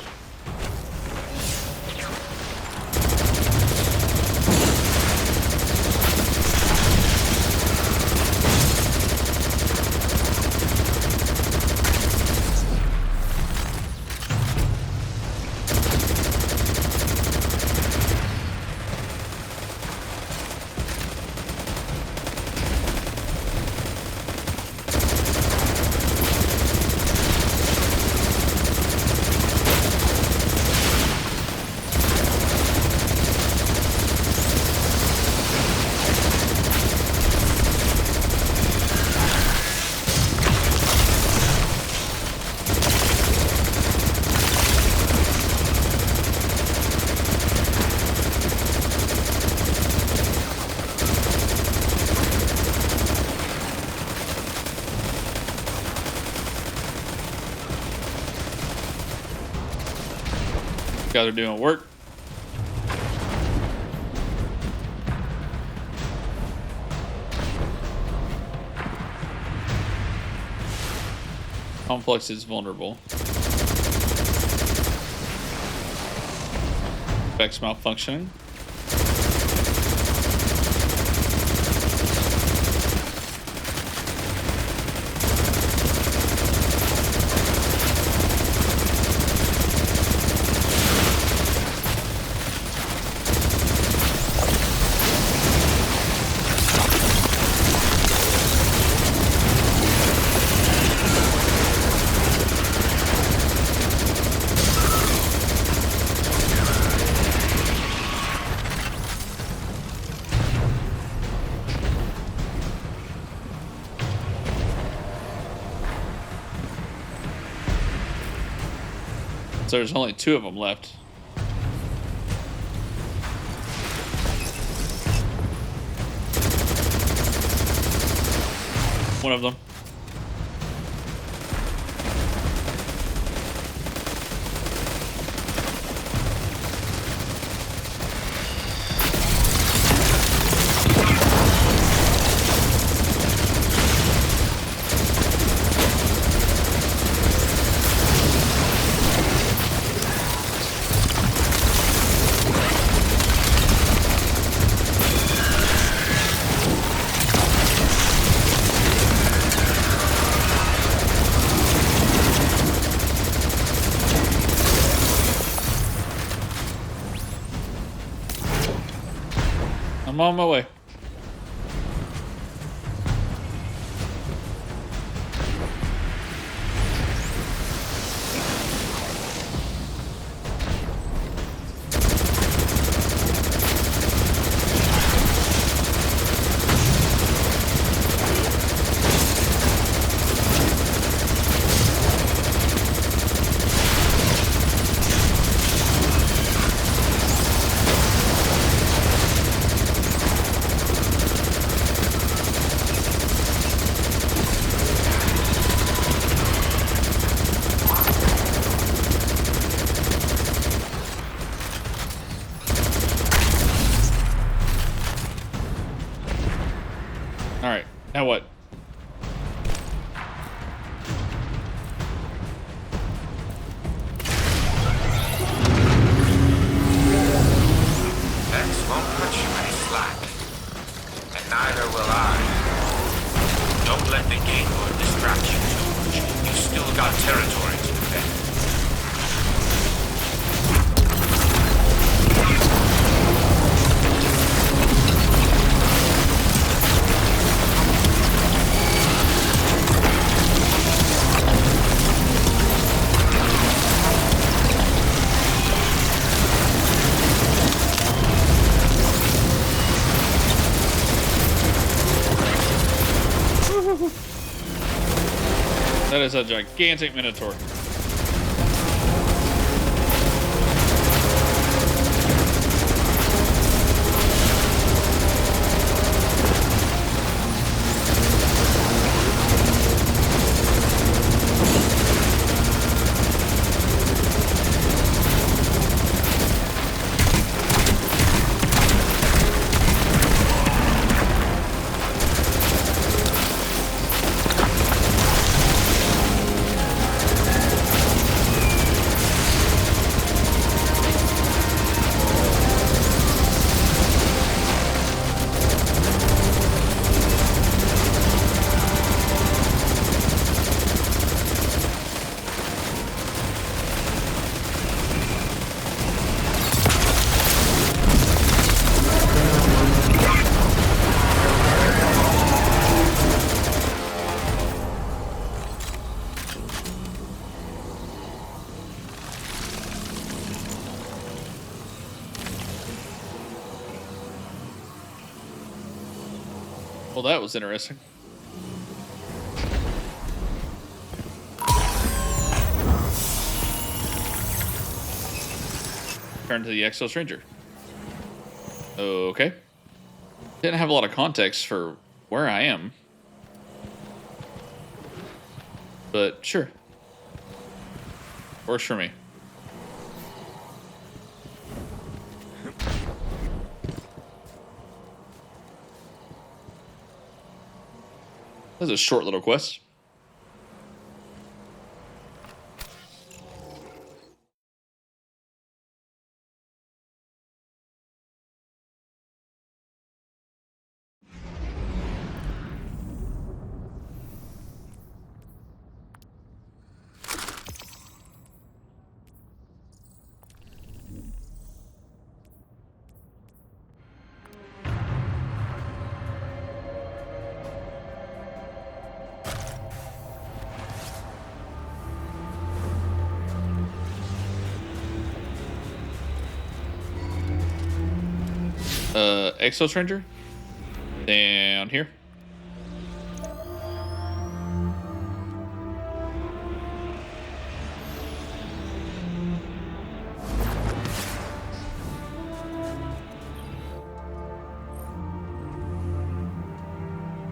Guys are doing work. Complex is vulnerable. Effects malfunctioning. So there's only 2 of them left. One of them. I'm on my way. Alright, now what? X won't cut you any slack. And neither will I. Don't let the Game Lord distract you too much. You've still got territory to defend. That is a gigantic Minotaur. Well, that was interesting. Turn to the Exo Stranger. Okay. Didn't have a lot of context for where I am. But sure. Works for me. This is a short little quest. Exo Stranger? Down here.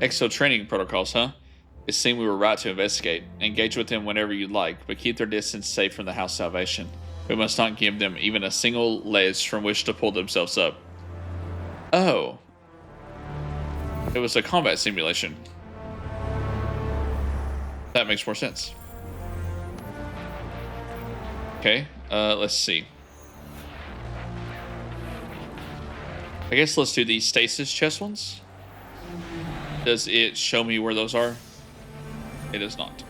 Exo training protocols, huh? It seemed we were right to investigate. Engage with them whenever you'd like, but keep their distance safe from the House Salvation. We must not give them even a single ledge from which to pull themselves up. Oh. It was a combat simulation. That makes more sense. Okay, let's see. I guess let's do these stasis chest ones. Does it show me where those are? It does not.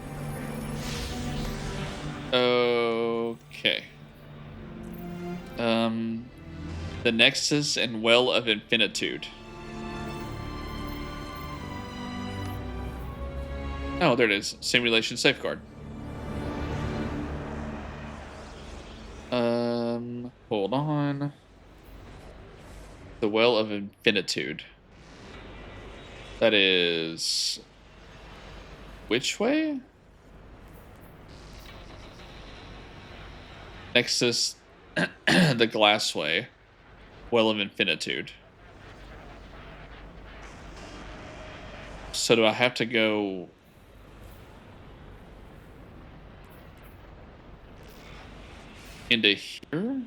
Okay. The Nexus and Well of Infinitude. Oh, there it is. Simulation Safeguard. Hold on. The Well of Infinitude. That is... which way? Nexus, the glass way. Well of Infinitude. So do I have to go... into here?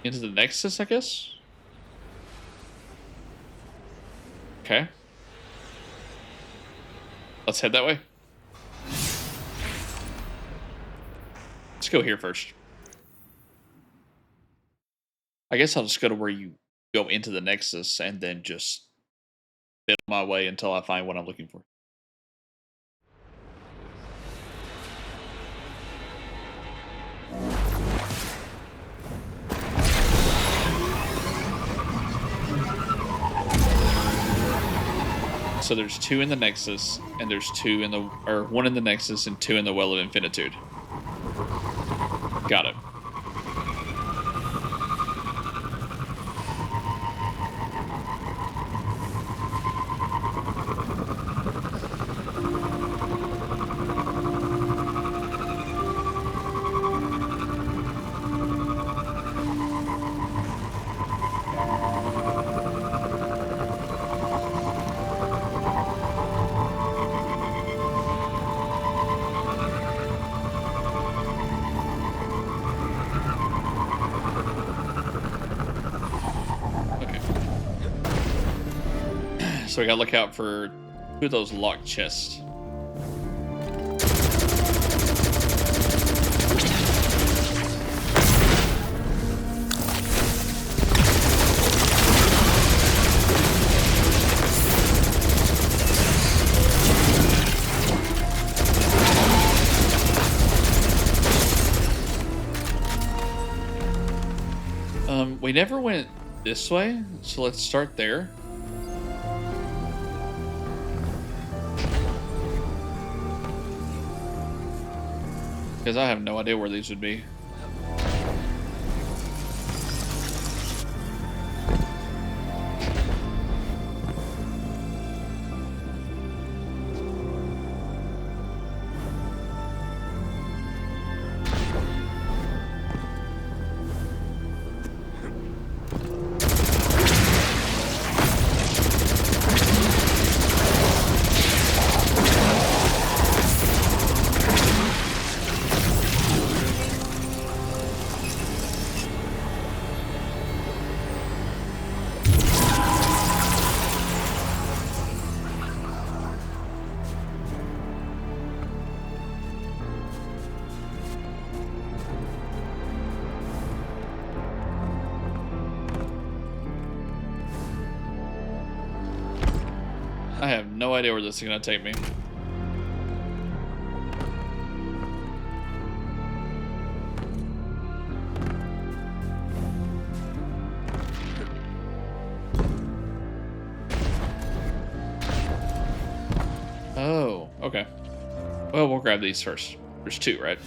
Into the Nexus, I guess? Okay. Let's head that way. Let's go here first. I guess I'll just go to where you go into the Nexus and then just build my way until I find what I'm looking for. So there's two in the Nexus, and there's two in the, or one in the Nexus and two in the Well of Infinitude. Got it. So we gotta look out for two of those locked chests. We never went this way, so let's start there. Because I have no idea where these would be. I have no idea where this is gonna take me. Oh, okay. Well, we'll grab these first. There's two, right?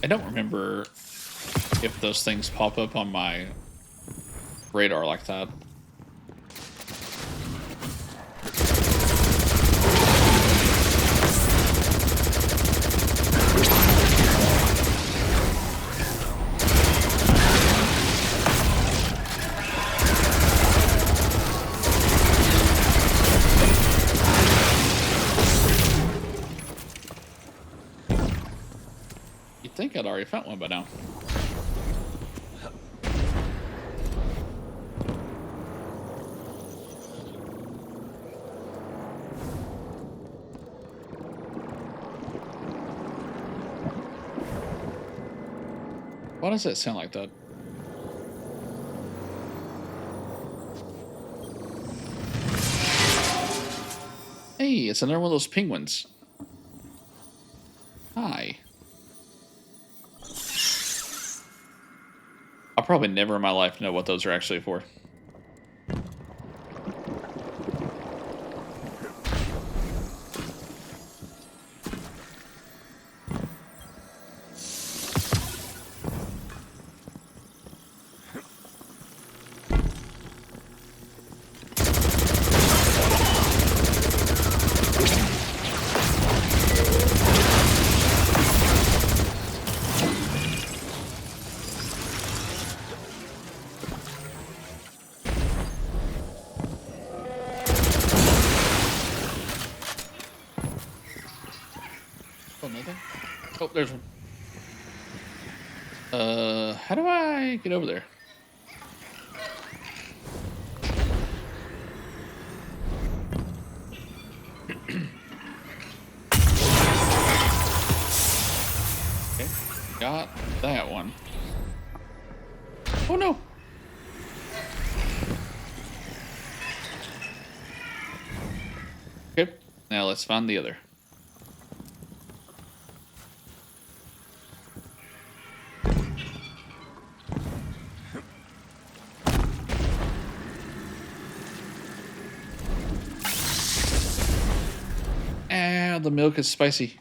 I don't remember if those things pop up on my radar like that. You'd think I'd already found one by now. Why does that sound like that? Hey, it's another one of those penguins. Hi. I'll probably never in my life know what those are actually for. Oh, nothing? Oh, there's one. How do I get over there? Okay, got that one. Oh no! Okay, now let's find the other. Ah, the milk is spicy.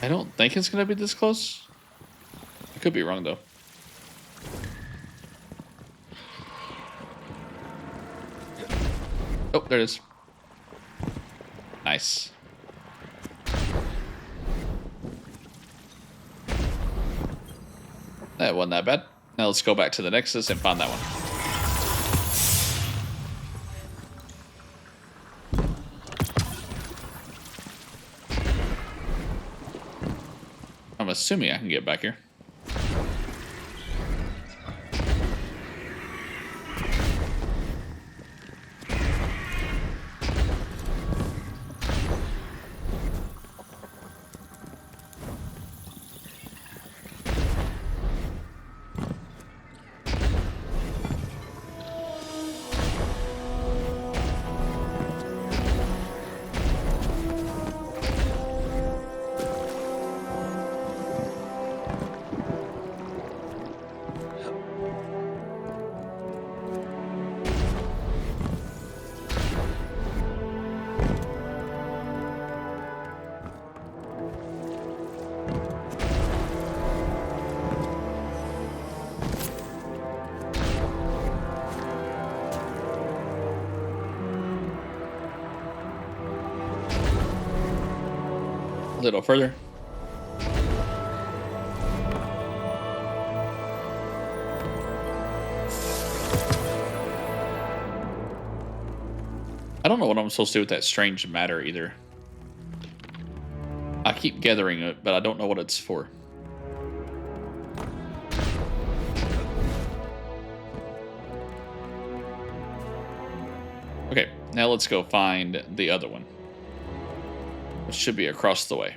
I don't think it's gonna be this close. I could be wrong though. Oh, there it is. Nice. That wasn't that bad. Now let's go back to the Nexus and find that one. I'm assuming I can get back here. A little further. I don't know what I'm supposed to do with that strange matter either. I keep gathering it, but I don't know what it's for. Okay, now let's go find the other one. It should be across the way.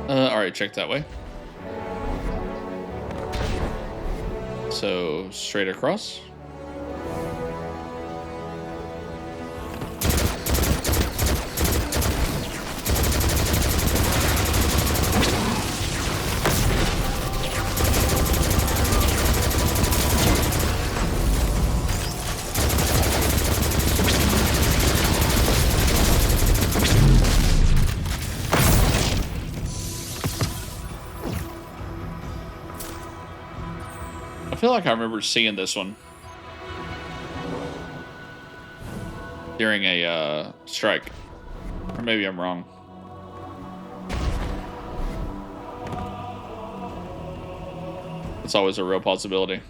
Alright, check that way. So, straight across. I feel like I remember seeing this one during a strike, or maybe I'm wrong. It's always a real possibility.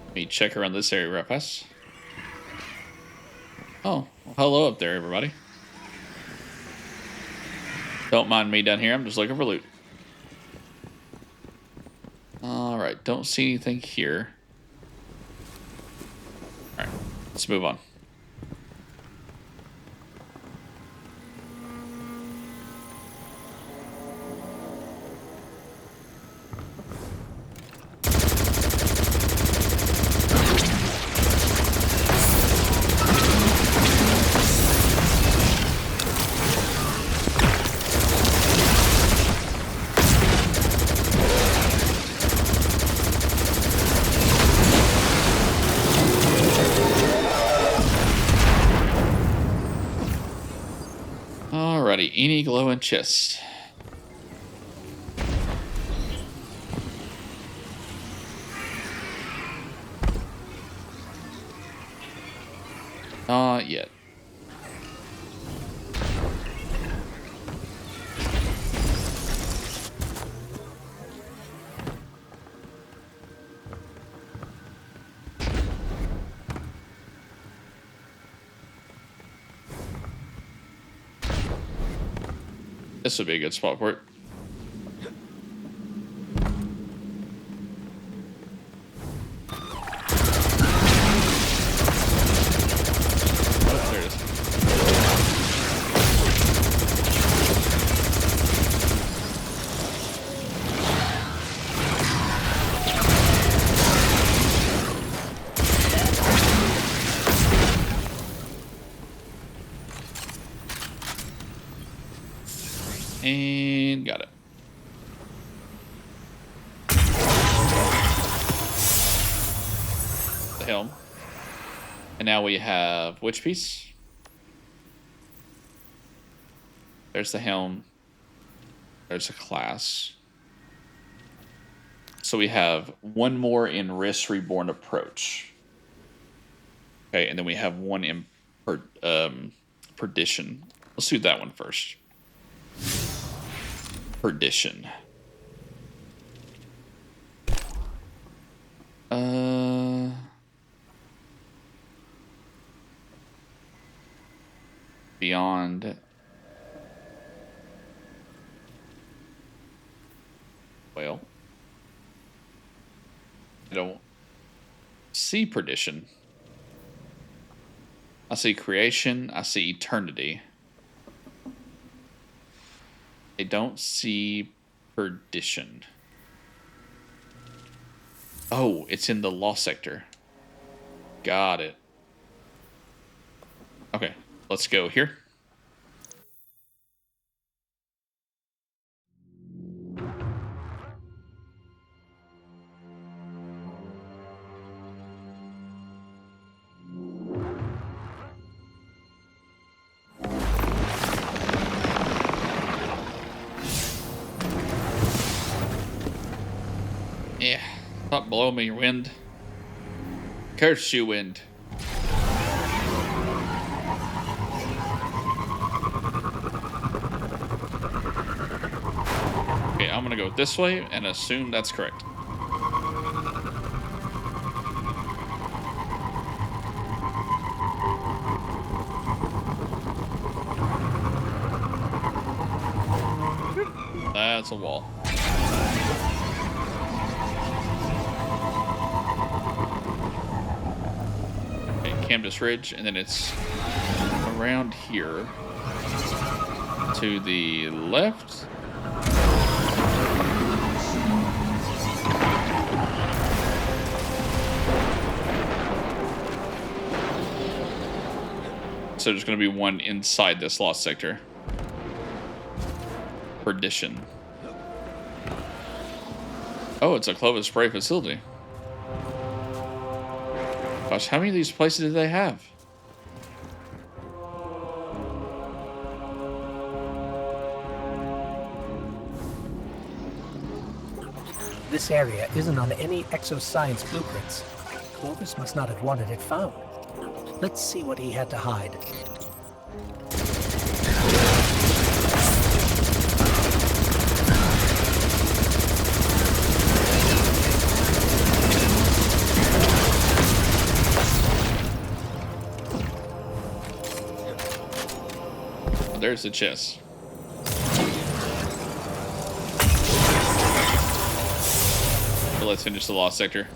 Let me check around this area real fast. Oh, well, hello up there, everybody. Don't mind me down here. I'm just looking for loot. All right, don't see anything here. All right, let's move on. Alrighty, any glowing chest. Not yet. This would be a good spot for it. Oh, there it is. And got it. The the helm. And now we have which piece? There's the helm. There's a class. So we have one more in Risk Reborn Approach. Okay, and then we have one in Perdition. Let's do that one first. Perdition. Beyond. Well, I don't see Perdition. I see Creation. I see Eternity. I don't see Perdition. Oh, it's in the Lost Sector. Got it. Okay, let's go here. Yeah, stop blowing me, wind. Curse you, wind. Okay, I'm gonna go this way and assume that's correct. That's a wall. Camdus Ridge, and then it's around here to the left. So there's going to be one inside this Lost Sector. Perdition. Oh, it's a Clovis Bray facility. Gosh, how many of these places do they have? This area isn't on any exoscience blueprints. Clovis must not have wanted it found. Let's see what he had to hide. There's the chest. So let's finish the Lost Sector.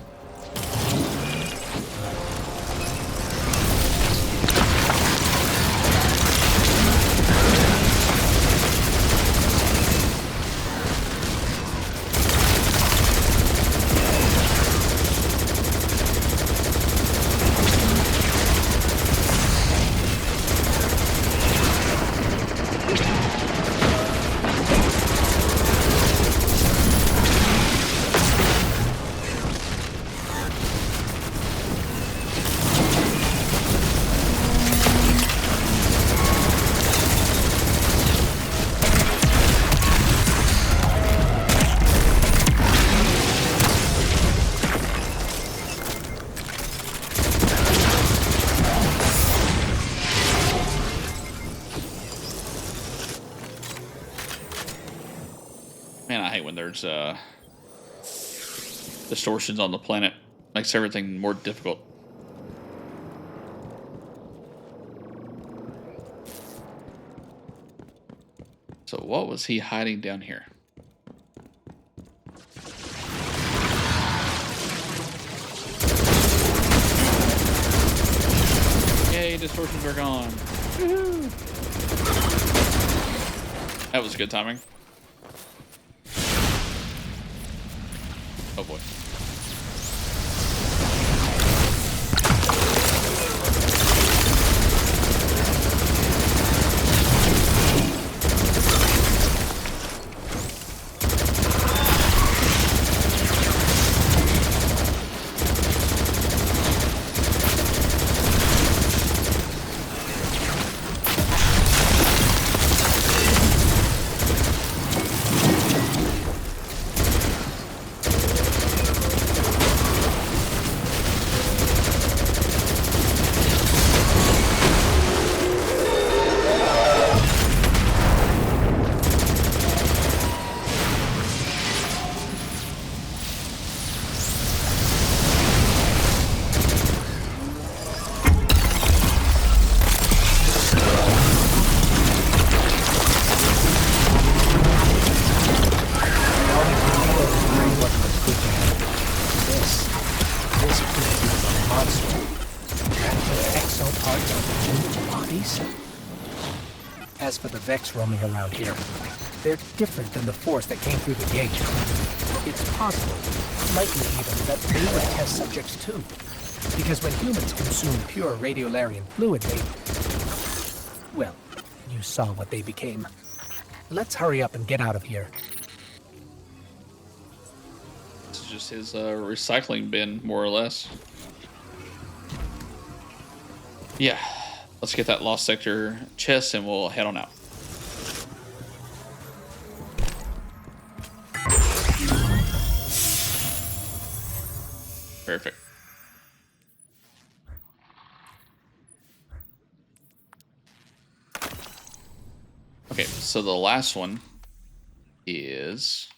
Man, I hate when there's distortions on the planet. Makes everything more difficult. So what was he hiding down here? Yay, distortions are gone. Woohoo! That was good timing. Oh boy. parts of human bodies? As for the Vex roaming around here, they're different than the force that came through the gate. It's possible, likely even, that they were test subjects too. Because when humans consume pure radiolarian fluid, well, you saw what they became. Let's hurry up and get out of here. This is just his recycling bin, more or less. Yeah, let's get that Lost Sector chest and we'll head on out. Perfect. Okay, so the last one is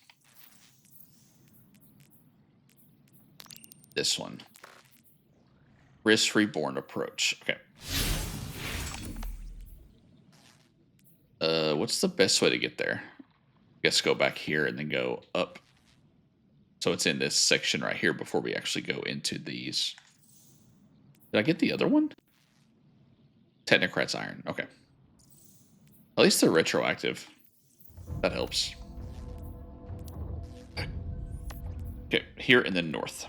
this one. Risk Reborn approach. Okay. What's the best way to get there? I guess go back here and then go up. So it's in this section right here before we actually go into these. Did I get the other one? Technocrat's Iron. Okay. At least they're retroactive. That helps. Okay, here in the north.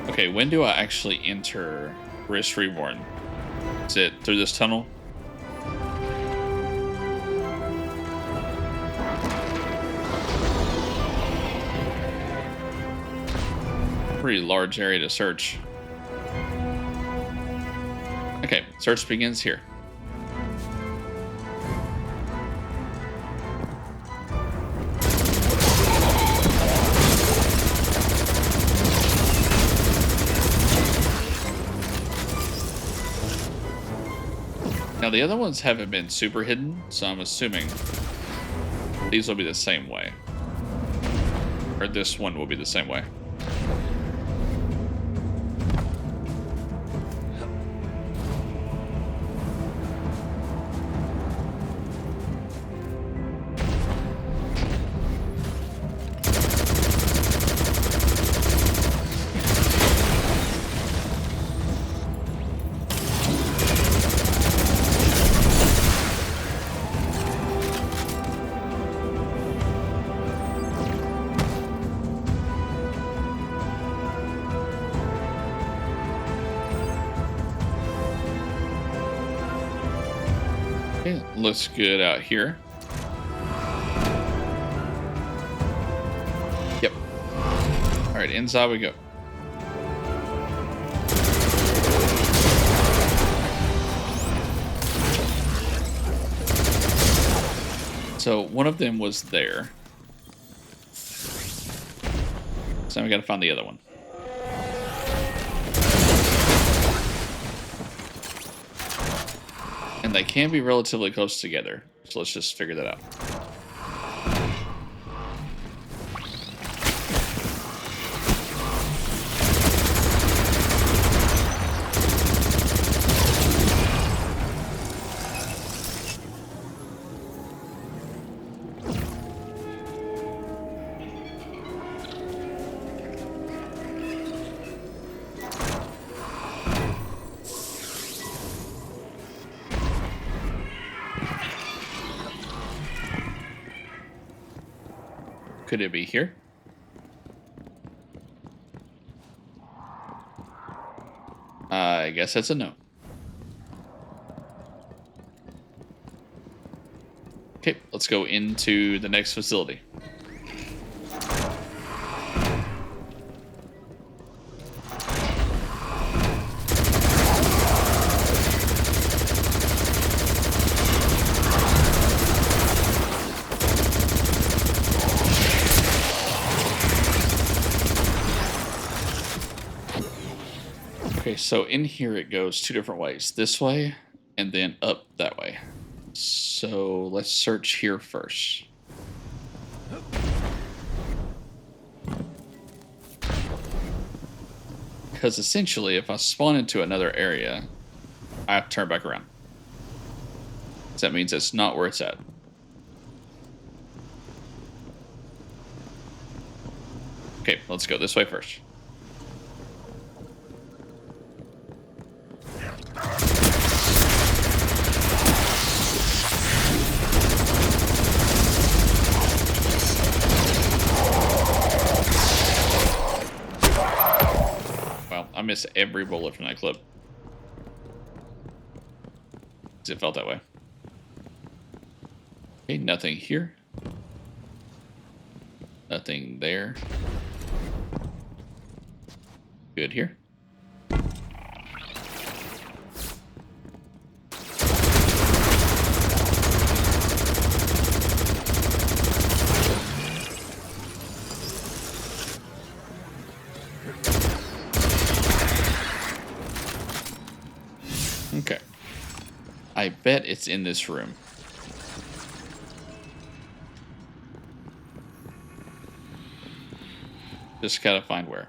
Okay, when do I actually enter Risk Reborn? Is it through this tunnel? Pretty large area to search. Okay, search begins here. Now the other ones haven't been super hidden, so I'm assuming these will be the same way. Or this one will be the same way. Okay, looks good out here. Yep. Alright, inside we go. So one of them was there. So now we gotta find the other one. And they can be relatively close together. So let's just figure that out. Could it be here? I guess that's a no. Okay, let's go into the next facility. so in here it goes two different ways. This way and then up that way. So let's search here first. Because essentially, if I spawn into another area, I have to turn back around. So that means it's not where it's at. Okay, let's go this way first. Wow, I missed every bullet from that clip. It felt that way. Okay, nothing here. Nothing there. Good here. Okay. I bet it's in this room. Just gotta find where.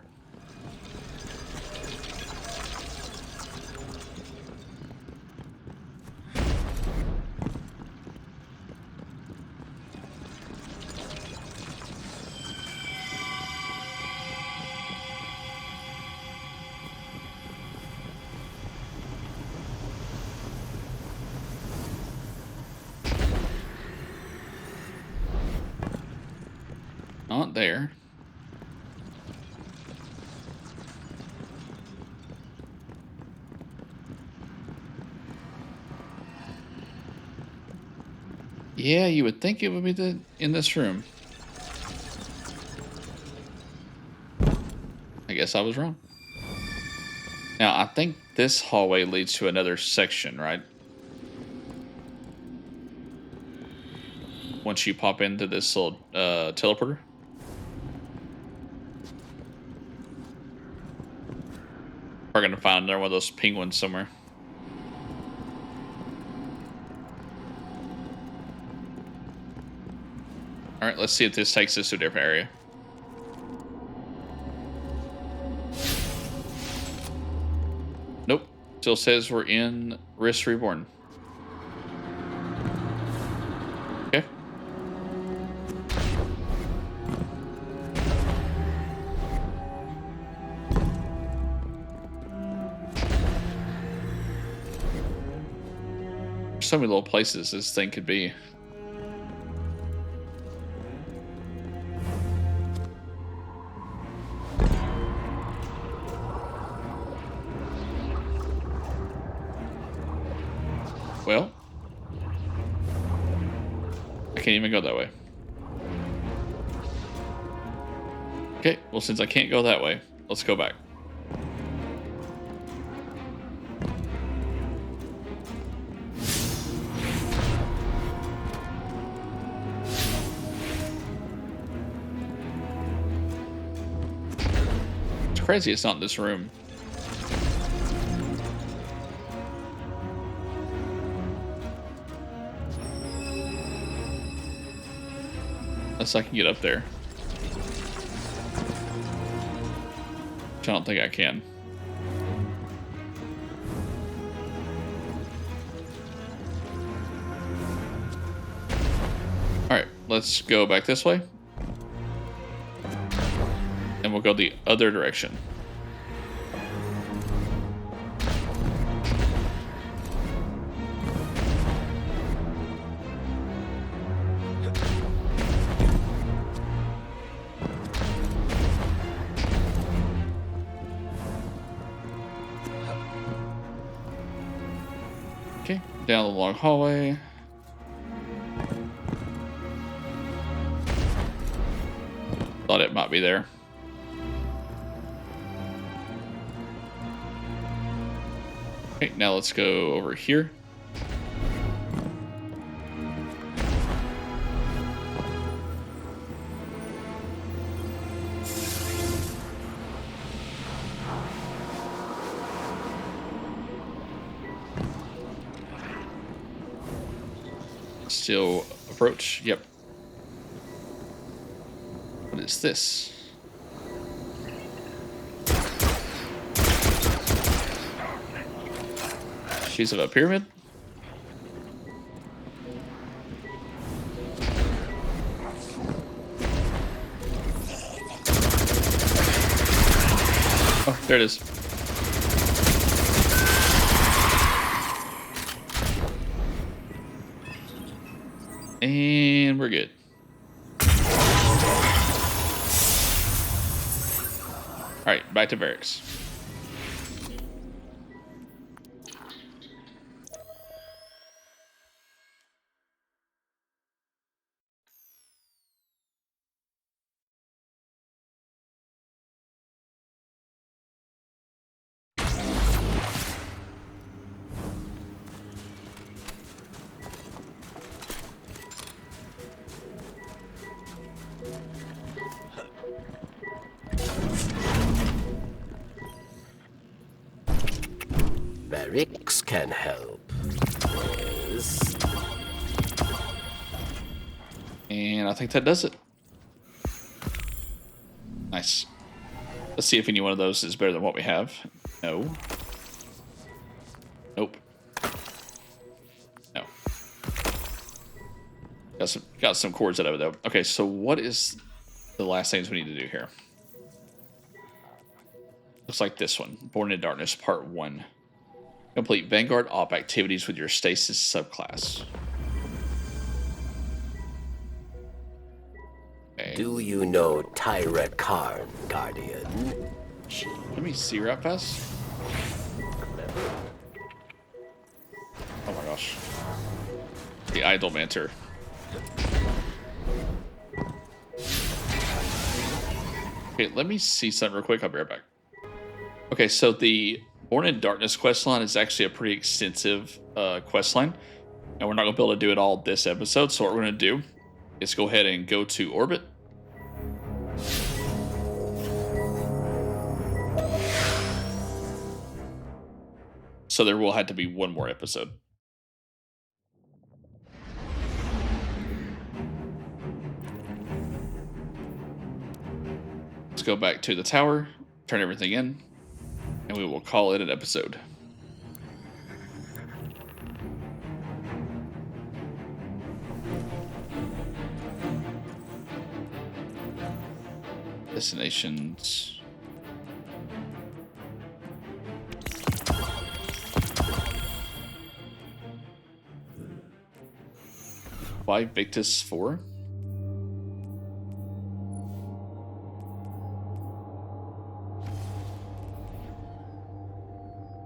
Not there. Yeah, you would think it would be in this room. I guess I was wrong. Now, I think this hallway leads to another section, right? Once you pop into this little teleporter. We're gonna find another one of those penguins somewhere. Alright, let's see if this takes us to a different area. Nope. Still says we're in Risk Reborn. Okay. There's so many little places this thing could be. Well, I can't even go that way. Okay, well, since I can't go that way, let's go back. It's crazy it's not in this room. Unless I can get up there. Which I don't think I can. Alright, let's go back this way. And we'll go the other direction. Okay, down the long hallway. Thought it might be there. Okay, now let's go over here. Still approach. Yep. What is this? She's of a pyramid? Oh, there it is. And we're good. Alright, back to barracks. Barracks can help. Yes. And I think that does it. Nice. Let's see if any one of those is better than what we have. No. Nope. No. Got some cords out of it though. Okay, so what is the last things we need to do here? Looks like this one. Born in Darkness Part 1. Complete Vanguard Op activities with your Stasis subclass. Okay. Do you know Tyra Karn, Guardian? She Let me see right fast. Oh my gosh. The Idolmancer. Okay, let me see something real quick. I'll be right back. Okay, so the Born in Darkness questline is actually a pretty extensive questline. And we're not going to be able to do it all this episode. So what we're going to do is go ahead and go to Orbit. So there will have to be one more episode. Let's go back to the tower, turn everything in, and we will call it an episode. Destinations. Why Victus 4?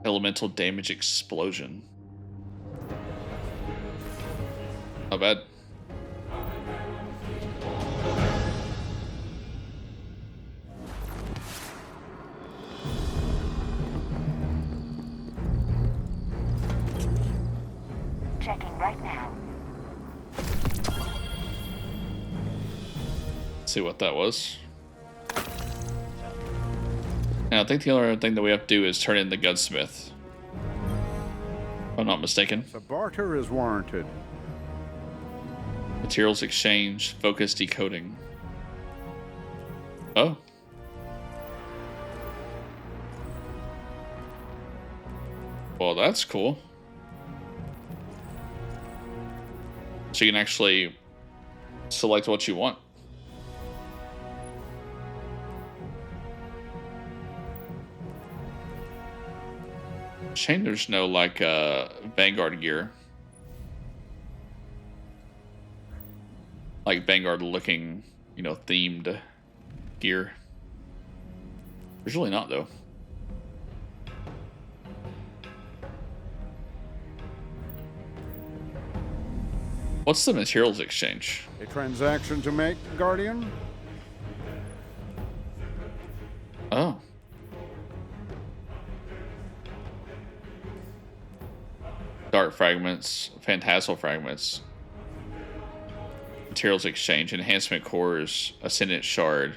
Elemental damage explosion. Not bad. Checking right now. See what that was. And I think the only other thing that we have to do is turn in the gunsmith. If I'm not mistaken. The barter is warranted. Materials exchange, focus decoding. Oh. Well, that's cool. So you can actually select what you want. Shame there's no like Vanguard gear. Like Vanguard looking, you know, themed gear. There's really not though. What's the materials exchange? A transaction to make, Guardian? Oh. Dark fragments, phantasmal fragments, materials exchange, enhancement cores, ascendant shard,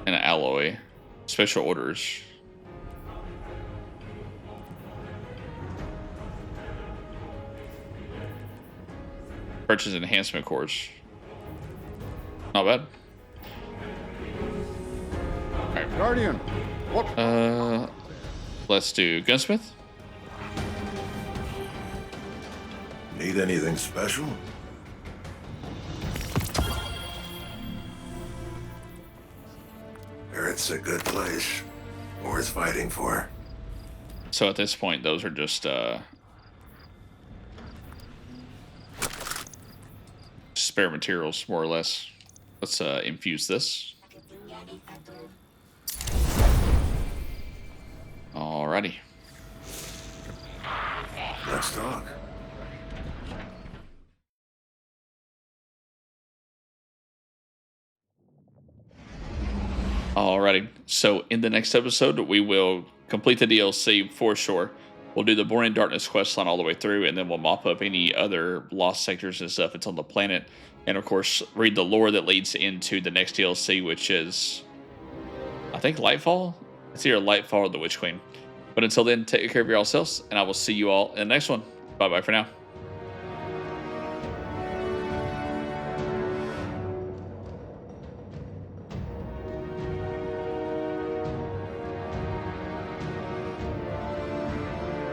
and an alloy, special orders. Purchase enhancement cores. Not bad. Guardian, what? Let's do gunsmith. Need anything special? Earth's a good place. Worth fighting for. So at this point, those are just spare materials, more or less. Let's infuse this. Alrighty. Let's talk. Alrighty. So in the next episode, we will complete the DLC for sure. We'll do the Born in Darkness questline all the way through, and then we'll mop up any other lost sectors and stuff that's on the planet. And of course, read the lore that leads into the next DLC, which is, I think, Lightfall? It's either Lightfall or the Witch Queen. But until then, take care of yourselves, and I will see you all in the next one. Bye-bye for now.